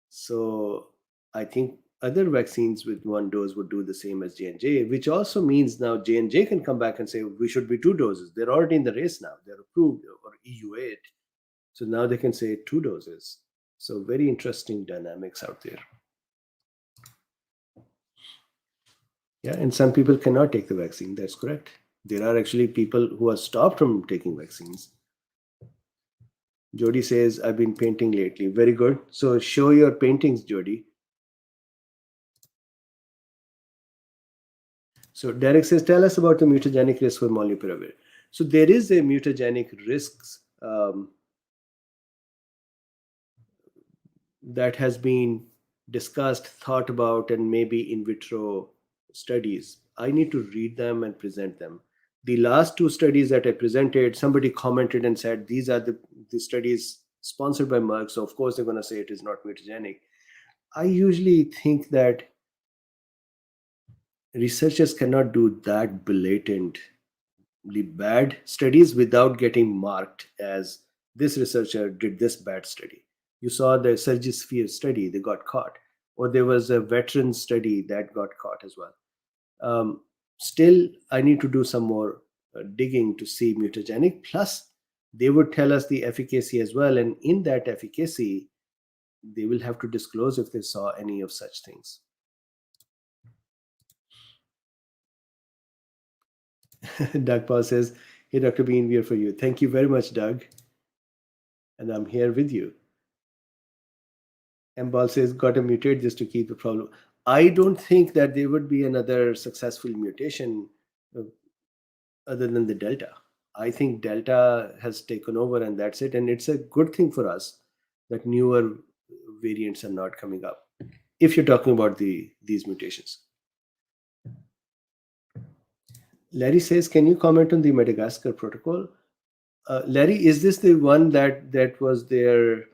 Speaker 1: So I think other vaccines with one dose would do the same as J&J, which also means now J&J can come back and say we should be two doses. They're already in the race now. They're approved or EUA. So now they can say two doses. So very interesting dynamics out there. Yeah, and some people cannot take the vaccine. That's correct. There are actually people who are stopped from taking vaccines. Jody says, I've been painting lately. Very good. So show your paintings, Jody. So Derek says, tell us about the mutagenic risk for molnupiravir. So there is a mutagenic risks that has been discussed, thought about, and maybe in vitro studies. I need to read them and present them. The last two studies that I presented, somebody commented and said, these are the studies sponsored by Merck. So of course they're going to say it is not mutagenic. I usually think that researchers cannot do that blatantly bad studies without getting marked as this researcher did this bad study. You saw the Surgisphere study, they got caught, or there was a veteran study that got caught as well. Still, I need to do some more digging to see mutagenic. Plus, they would tell us the efficacy as well, and in that efficacy, they will have to disclose if they saw any of such things. Doug Paul says, hey, Dr. Bean, we are for you. Thank you very much, Doug. And I'm here with you. Mbal says, got to mutate just to keep the problem. I don't think that there would be another successful mutation other than the Delta. I think Delta has taken over and that's it. And it's a good thing for us that newer variants are not coming up, if you're talking about these mutations. Larry says, can you comment on the Madagascar Protocol? Larry, is this the one that was their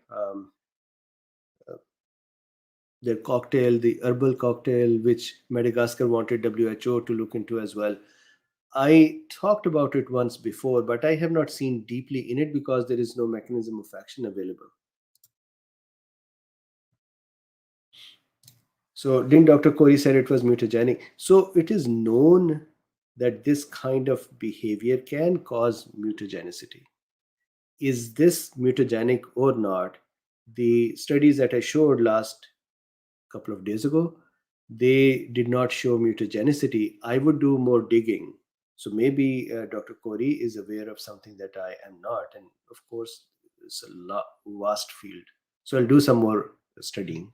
Speaker 1: cocktail, the herbal cocktail, which Madagascar wanted WHO to look into as well? I talked about it once before, but I have not seen deeply in it because there is no mechanism of action available. So didn't Dr. Corey said it was mutagenic? So it is known that this kind of behavior can cause mutagenicity. Is this mutagenic or not? The studies that I showed last couple of days ago, they did not show mutagenicity. I would do more digging. So maybe Dr. Corey is aware of something that I am not. And of course, it's a vast field. So I'll do some more studying.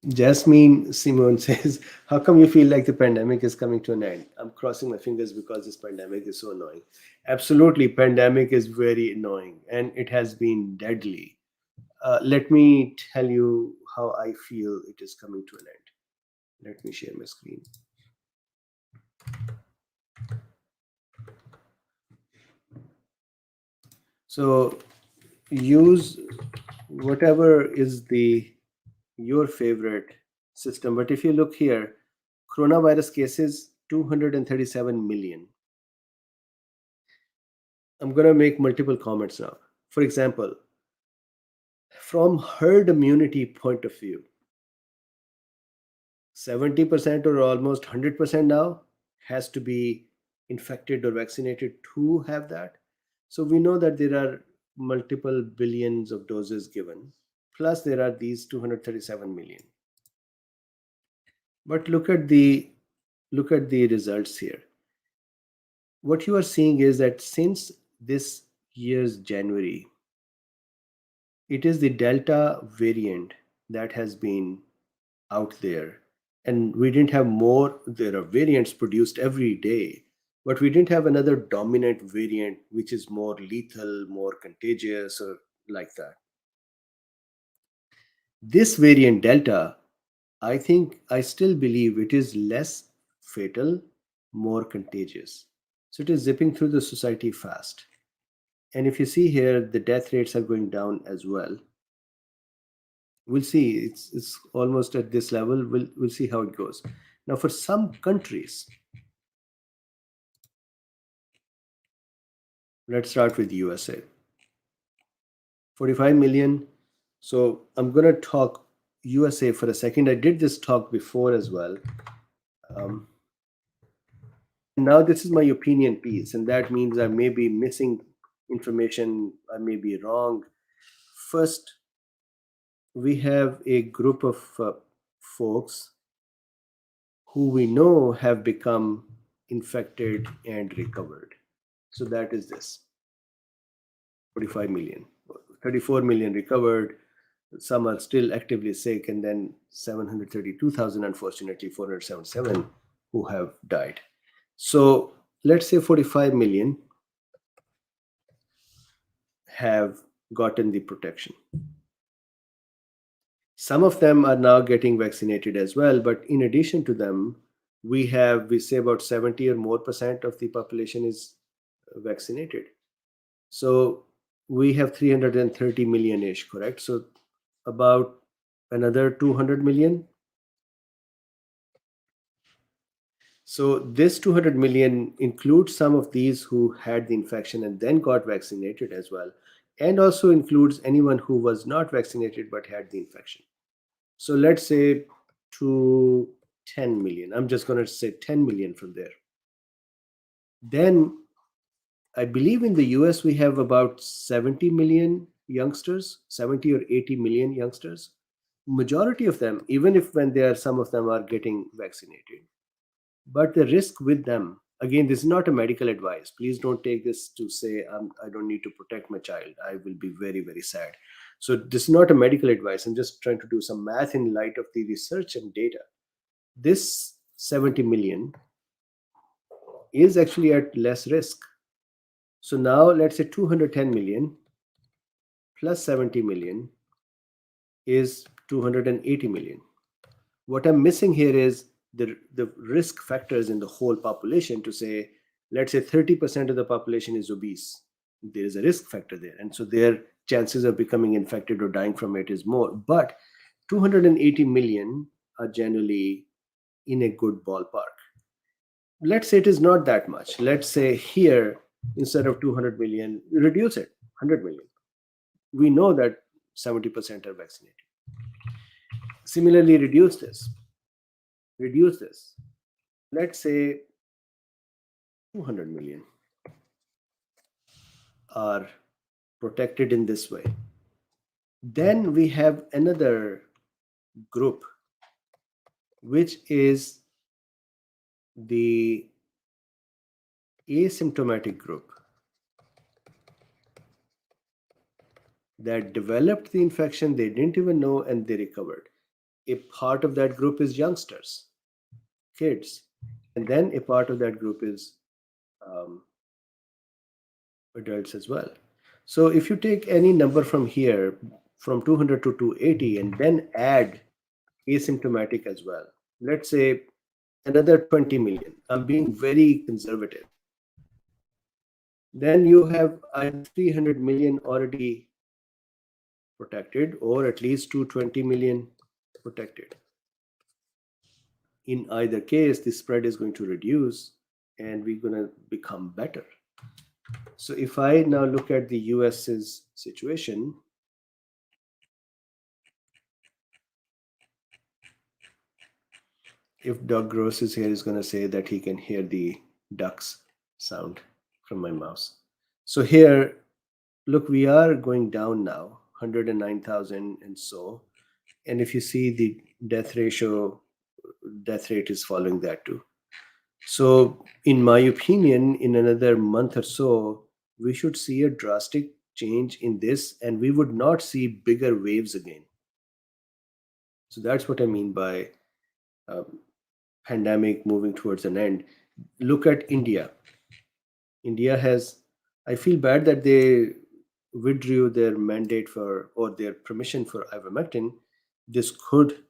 Speaker 1: Jasmine Simone says, how come you feel like the pandemic is coming to an end? I'm crossing my fingers because this pandemic is so annoying. Absolutely, pandemic is very annoying and it has been deadly. Let me tell you how I feel it is coming to an end. Let me share my screen. So use whatever is your favorite system. But if you look here, coronavirus cases 237 million. I'm going to make multiple comments now. For example, from herd immunity point of view, 70% or almost 100% now has to be infected or vaccinated to have that. So we know that there are multiple billions of doses given, plus there are these 237 million. But look at the results here. What you are seeing is that since this year's January, it is the Delta variant that has been out there, And we didn't have more, there are variants produced every day, but we didn't have another dominant variant which is more lethal, more contagious, or like that. This variant Delta, I think, I still believe it is less fatal, more contagious. So it is zipping through the society fast. And if you see here, the death rates are going down as well. We'll see. It's almost at this level. We'll see how it goes. Now, for some countries, let's start with USA. 45 million. So I'm gonna talk USA for a second. I did this talk before as well. Um, Now this is my opinion piece, and that means I may be missing information. I may be wrong. First, we have a group of folks who we know have become infected and recovered. So that is this 45 million, 34 million recovered. Some are still actively sick, and then 732,000, unfortunately, 477 who have died. So let's say 45 million have gotten the protection. Some of them are now getting vaccinated as well, but in addition to them, we say about 70 or more percent of the population is vaccinated. So we have 330 million ish, correct? So about another 200 million. So this 200 million includes some of these who had the infection and then got vaccinated as well, and also includes anyone who was not vaccinated but had the infection. So let's say to 10 million. I'm just going to say 10 million from there. Then I believe in the US we have about 70 million youngsters, 70 or 80 million youngsters. Majority of them, even if when they are, some of them are getting vaccinated. But the risk with them, again, this is not a medical advice. Please don't take this to say, I don't need to protect my child. I will be very, very sad. So this is not a medical advice. I'm just trying to do some math in light of the research and data. This 70 million is actually at less risk. So now let's say 210 million plus 70 million is 280 million. What I'm missing here is the risk factors in the whole population to say, let's say 30% of the population is obese. There is a risk factor there. And so their chances of becoming infected or dying from it is more. But 280 million are generally in a good ballpark. Let's say it is not that much. Let's say here, instead of 200 million, reduce it, 100 million. We know that 70% are vaccinated. Similarly, reduce this. Let's say 200 million are protected in this way. Then we have another group, which is the asymptomatic group that developed the infection, they didn't even know, and they recovered. A part of that group is youngsters, kids, and then a part of that group is adults as well. So if you take any number from here, from 200 to 280, and then add asymptomatic as well, let's say another 20 million. I'm being very conservative. Then you have 300 million already protected, or at least 220 million protected. In either case, the spread is going to reduce and we're going to become better. So if I now look at the US's situation, if Doug Gross is here, is going to say that he can hear the ducks sound from my mouse. So here, look, we are going down now, 109,000 and so. And if you see the death rate is following that too. So in my opinion, in another month or so, we should see a drastic change in this, and we would not see bigger waves again. So that's what I mean by um, pandemic moving towards an end. Look at India. India has, I feel bad that they withdrew their mandate for or their permission for ivermectin. This could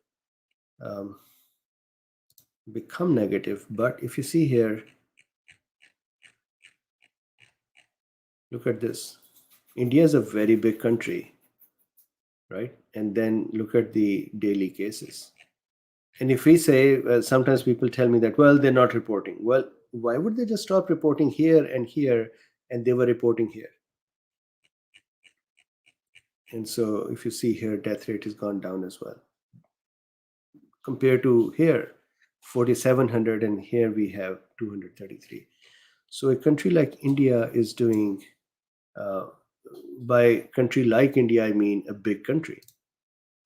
Speaker 1: um, become negative. But if you see here, look at this. India is a very big country, right? And then look at the daily cases. And if we say, sometimes people tell me that, well, they're not reporting. Well, why would they just stop reporting here, and they were reporting here? And so if you see here, death rate has gone down as well. Compared to here, 4,700, and here we have 233. So a country like India is doing, uh, by country like India, I mean a big country,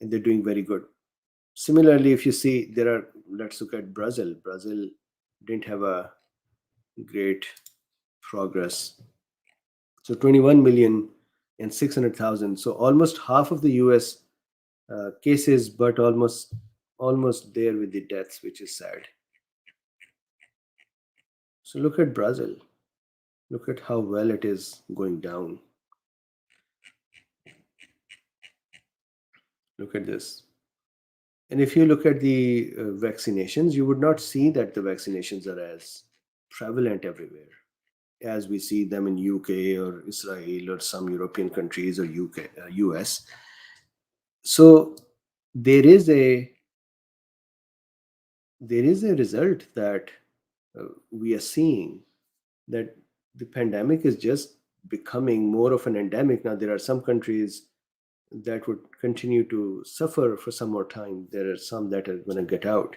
Speaker 1: and they're doing very good. Similarly, if you see, let's look at Brazil. Brazil didn't have a great progress. So 21 million and 600,000. So almost half of the US cases, but almost there with the deaths, which is sad. So look at Brazil. Look at how well it is going down. Look at this. And if you look at the vaccinations, you would not see that the vaccinations are as prevalent everywhere as we see them in UK or Israel or some European countries or US. So there is a result that we are seeing, that the pandemic is just becoming more of an endemic. Now there are some countries that would continue to suffer for some more time. There are some that are going to get out.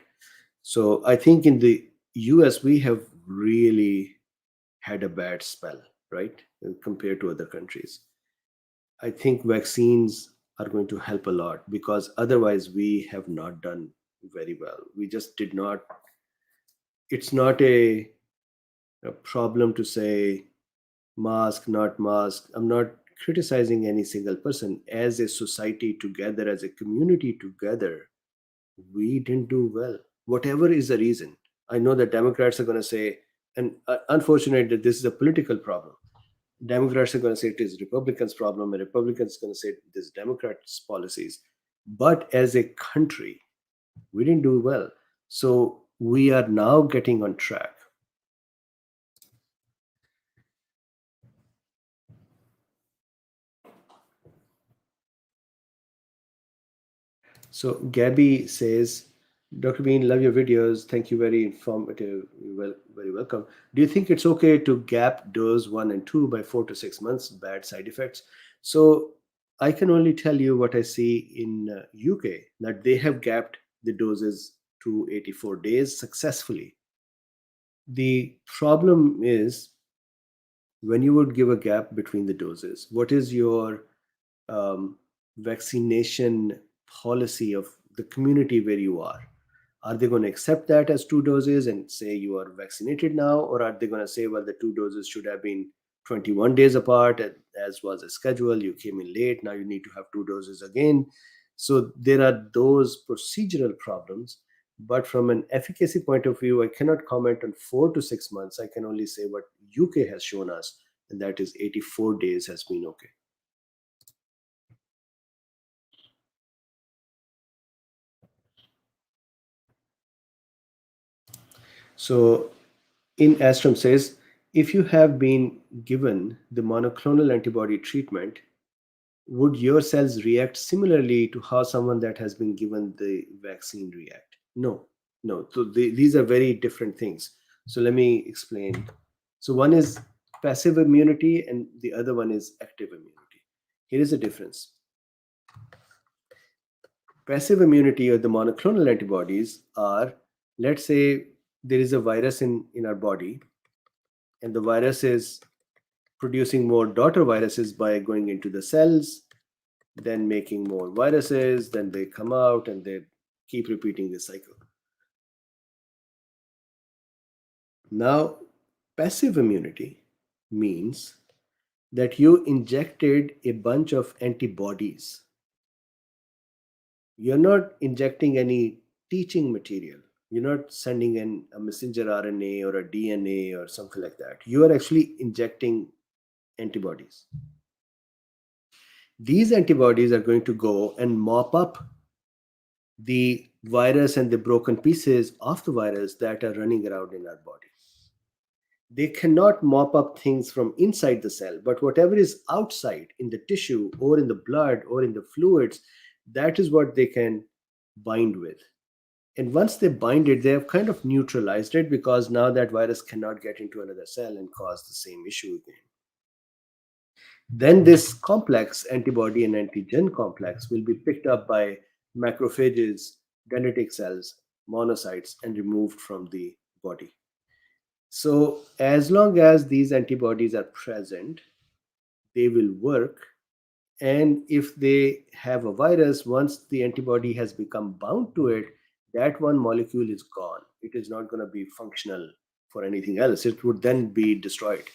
Speaker 1: So I think in the US we have really had a bad spell, right, compared to other countries. I think vaccines are going to help a lot, because otherwise we have not done very well. We just did not. It's not a problem to say mask, not mask. I'm not criticizing any single person. As a society together, as a community together, we didn't do well. Whatever is the reason, I know that Democrats are going to say, and unfortunately, this is a political problem. Democrats are going to say it is Republicans' problem, and Republicans are going to say it is Democrats' policies. But as a country, we didn't do well. So we are now getting on track. So Gabby says, Dr. Bean, love your videos. Thank you, very informative. Well, very welcome. Do you think it's okay to gap dose 1 and 2 by 4 to 6 months? Bad side effects. So I can only tell you what I see in UK, that they have gapped the doses to 84 days successfully. The problem is, when you would give a gap between the doses, what is your um, vaccination policy of the community where you are? Are they going to accept that as 2 doses and say you are vaccinated now? Or are they going to say, well, the 2 doses should have been 21 days apart, as was a schedule? You came in late, now you need to have 2 doses again. So there are those procedural problems. But from an efficacy point of view, I cannot comment on 4 to 6 months. I can only say what UK has shown us, and that is 84 days has been okay. So in Astrum says, if you have been given the monoclonal antibody treatment, would your cells react similarly to how someone that has been given the vaccine react? No, no. So these are very different things. So let me explain. So one is passive immunity and the other one is active immunity. Here is a difference. Passive immunity, or the monoclonal antibodies, are, let's say there is a virus in our body, and the virus is producing more daughter viruses by going into the cells, then making more viruses, then they come out and they keep repeating this cycle. Now, passive immunity means that you injected a bunch of antibodies. You're not injecting any teaching material. You're not sending in a messenger RNA or a DNA or something like that. You are actually injecting antibodies. These antibodies are going to go and mop up the virus and the broken pieces of the virus that are running around in our body. They cannot mop up things from inside the cell, but whatever is outside in the tissue or in the blood or in the fluids, that is what they can bind with. And once they bind it, they have kind of neutralized it, because now that virus cannot get into another cell and cause the same issue again. Then this complex, antibody and antigen complex, will be picked up by macrophages, dendritic cells, monocytes, and removed from the body. So as long as these antibodies are present, they will work. And if they have a virus, once the antibody has become bound to it, that one molecule is gone. It is not going to be functional for anything else. It would then be destroyed.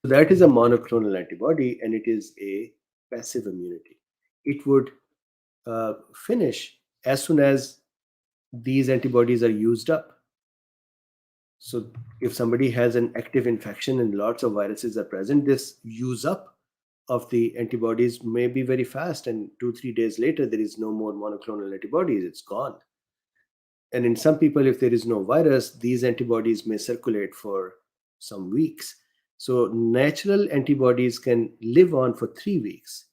Speaker 1: So that is a monoclonal antibody, and it is a passive immunity. It would finish as soon as these antibodies are used up. So if somebody has an active infection and lots of viruses are present, this use up of the antibodies may be very fast, and 2-3 days later there is no more monoclonal antibodies, it's gone. And in some people, if there is no virus, these antibodies may circulate for some weeks. So natural antibodies can live on for 3 weeks,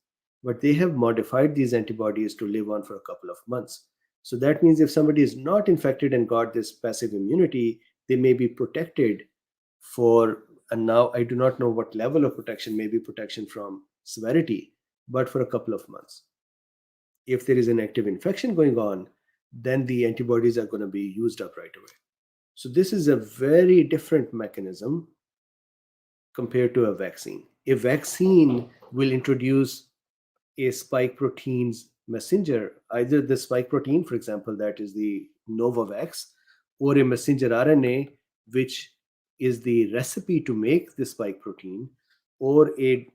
Speaker 1: but they have modified these antibodies to live on for a couple of months. So that means if somebody is not infected and got this passive immunity, they may be protected for, and now I do not know what level of protection, maybe protection from severity, but for a couple of months. If there is an active infection going on, then the antibodies are going to be used up right away. So this is a very different mechanism compared to a vaccine. A vaccine will introduce a spike protein's messenger, either the spike protein, for example, that is the Novavax, or a messenger RNA, which is the recipe to make the spike protein, or a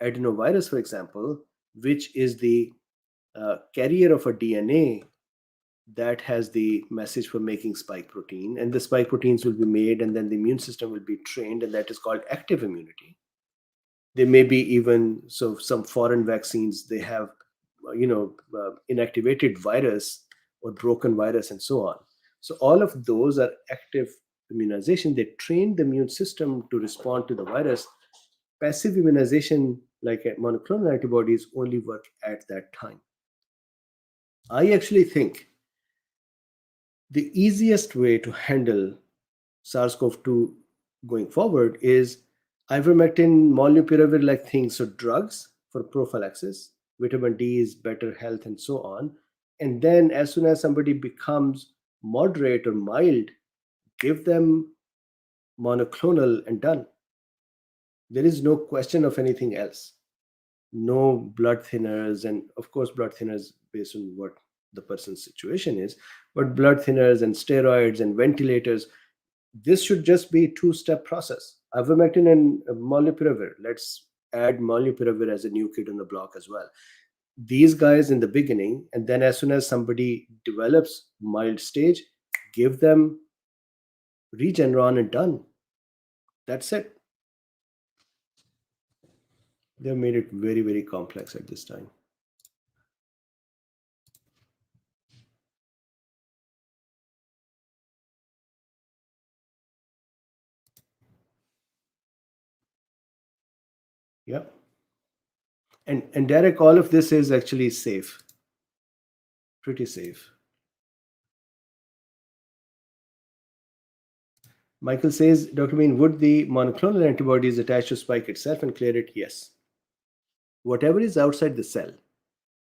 Speaker 1: adenovirus, for example, which is the carrier of a DNA that has the message for making spike protein, and the spike proteins will be made, and then the immune system will be trained, and that is called active immunity. There may be even, so some foreign vaccines, they have inactivated virus or broken virus and so on. So all of those are active immunization. They train the immune system to respond to the virus. Passive immunization, like monoclonal antibodies, only work at that time. I actually think the easiest way to handle SARS-CoV-2 going forward is ivermectin, molnupiravir like things, so drugs for prophylaxis, vitamin D is better health, and so on. And then as soon as somebody becomes moderate or mild, give them monoclonal and done. There is no question of anything else. No blood thinners, and of course blood thinners based on what the person's situation is, but blood thinners and steroids and ventilators, this should just be a two-step process. Ivermectin and molnupiravir. Let's add molnupiravir as a new kid on the block as well. These guys in the beginning, and then as soon as somebody develops mild stage, give them Regeneron and done. That's it. They've made it very, very complex at this time. Yeah. And Derek, all of this is actually safe. Pretty safe. Michael says, Dr. Bean, would the monoclonal antibodies attach to spike itself and clear it? Yes. Whatever is outside the cell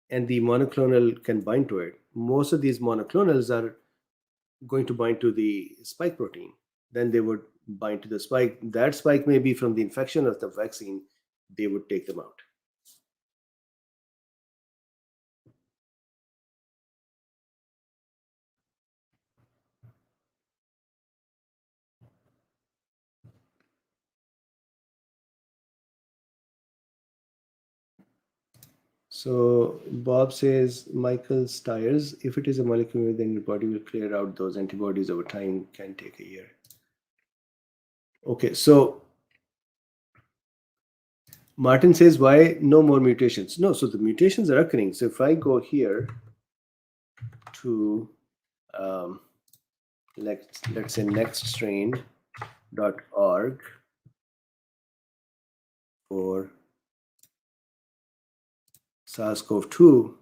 Speaker 1: and the monoclonal can bind to it, most of these monoclonals are going to bind to the spike protein. Then they would bind to the spike. That spike may be from the infection of the vaccine. They would take them out. So Bob says, Michael Stiers, if it is a molecule, then your body will clear out those antibodies over time, can take a year. Okay, so Martin says, why no more mutations? No, so the mutations are occurring. So if I go here to, let's say nextstrain.org for SARS-CoV-2,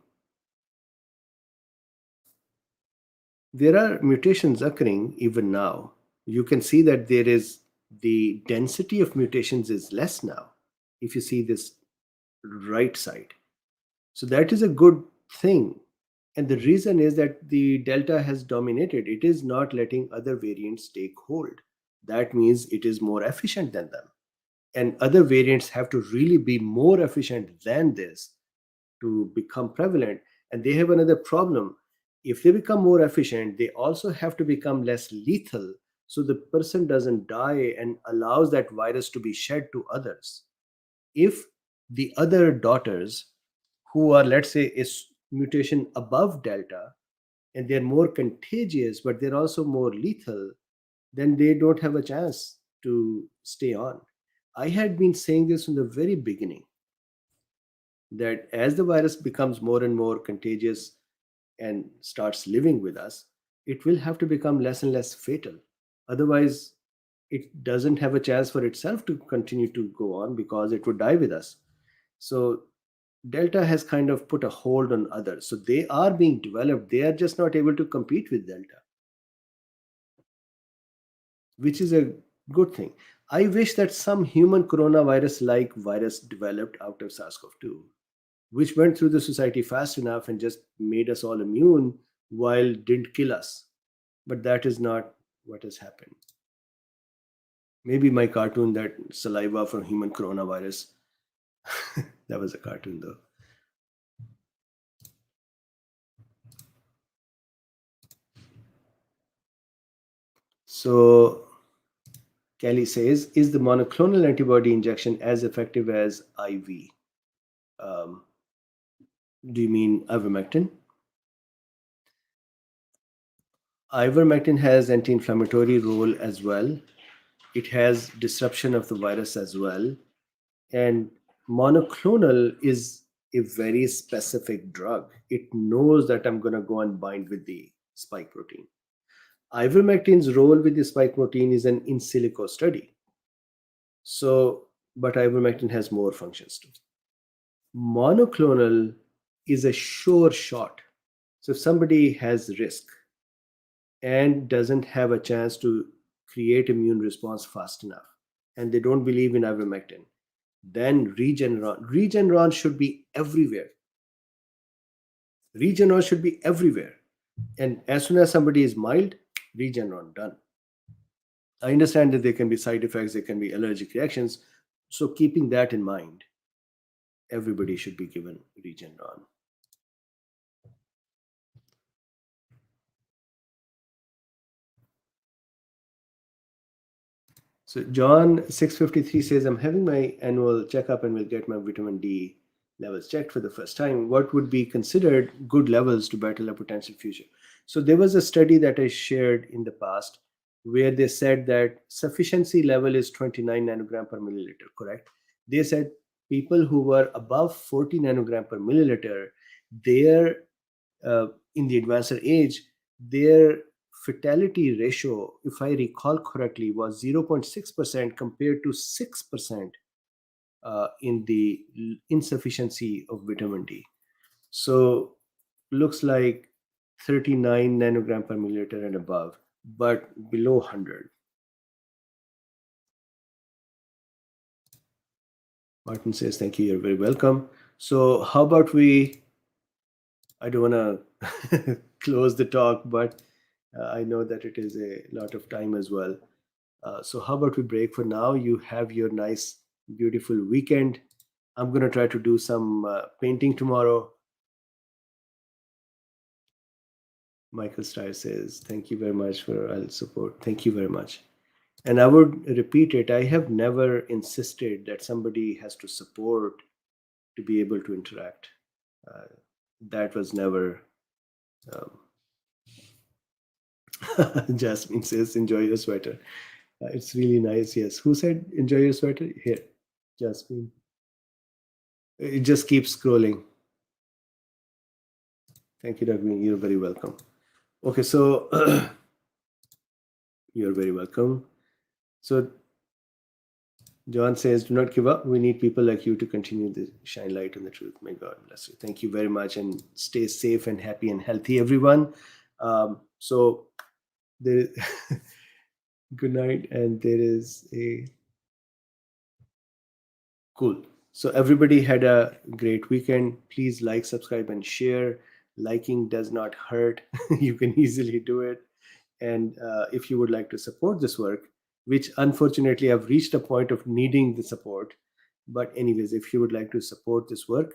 Speaker 1: there are mutations occurring even now. You can see that there is the density of mutations is less now if you see this right side. So that is a good thing. And the reason is that the Delta has dominated. It is not letting other variants take hold. That means it is more efficient than them. And other variants have to really be more efficient than this to become prevalent. And they have another problem. If they become more efficient, they also have to become less lethal so the person doesn't die and allows that virus to be shed to others. If the other daughters who are, let's say, is mutation above Delta and they're more contagious, but they're also more lethal, then they don't have a chance to stay on. I had been saying this from the very beginning that as the virus becomes more and more contagious and starts living with us, it will have to become less and less fatal. Otherwise, it doesn't have a chance for itself to continue to go on because it would die with us. So, Delta has kind of put a hold on others. So, they are being developed. They are just not able to compete with Delta, which is a good thing. I wish that some human coronavirus like virus developed out of SARS CoV 2, which went through the society fast enough and just made us all immune while didn't kill us. But that is not what has happened. Maybe my cartoon, that saliva from human coronavirus, that was a cartoon though. So Kelly says, is the monoclonal antibody injection as effective as IV? Do you mean ivermectin? Ivermectin has anti-inflammatory role as well. It has disruption of the virus as well. And monoclonal is a very specific drug. It knows that I'm going to go and bind with the spike protein. Ivermectin's role with the spike protein is an in silico study. So, but ivermectin has more functions too. Monoclonal is a sure shot. So if somebody has risk and doesn't have a chance to create immune response fast enough, and they don't believe in ivermectin, then Regeneron should be everywhere. Regeneron should be everywhere. And as soon as somebody is mild, Regeneron done. I understand that there can be side effects, there can be allergic reactions. So keeping that in mind, everybody should be given Regeneron. So John 653 says, I'm having my annual checkup and will get my vitamin D levels checked for the first time. What would be considered good levels to battle a potential future? So there was a study that I shared in the past where they said that sufficiency level is 29 nanogram per milliliter, correct? They said people who were above 40 nanogram per milliliter, their in the advanced age, their fatality ratio, if I recall correctly, was 0.6% compared to 6% in the insufficiency of vitamin D. So looks like 39 nanogram per milliliter and above, but below 100. Martin says, thank you, you're very welcome. So how about I don't want to close the talk, but I know that it is a lot of time as well. So how about we break for now? You have your nice, beautiful weekend. I'm going to try to do some painting tomorrow. Michael Steyer says, thank you very much for all support. Thank you very much. And I would repeat it. I have never insisted that somebody has to support to be able to interact. That was never. Um, Jasmine says, "Enjoy your sweater." It's really nice. Yes. Who said enjoy your sweater? Here, Jasmine. It just keeps scrolling. Thank you, Drbeen. You're very welcome. Okay, so you're very welcome. So John says, "Do not give up. We need people like you to continue to shine light on the truth." May God bless you. Thank you very much, and stay safe and happy and healthy, everyone. So there. Good night, and there is a cool. So everybody had a great weekend. Please like, subscribe, and share. Liking does not hurt. You can easily do it. And if you would like to support this work, which unfortunately I've reached a point of needing the support, but anyways, if you would like to support this work,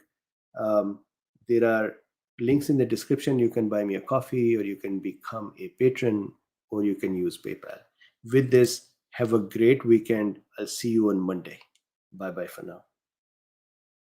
Speaker 1: um, there are links in the description. You can buy me a coffee, or you can become a patron, or you can use PayPal. With this, have a great weekend. I'll see you on Monday. Bye bye for now.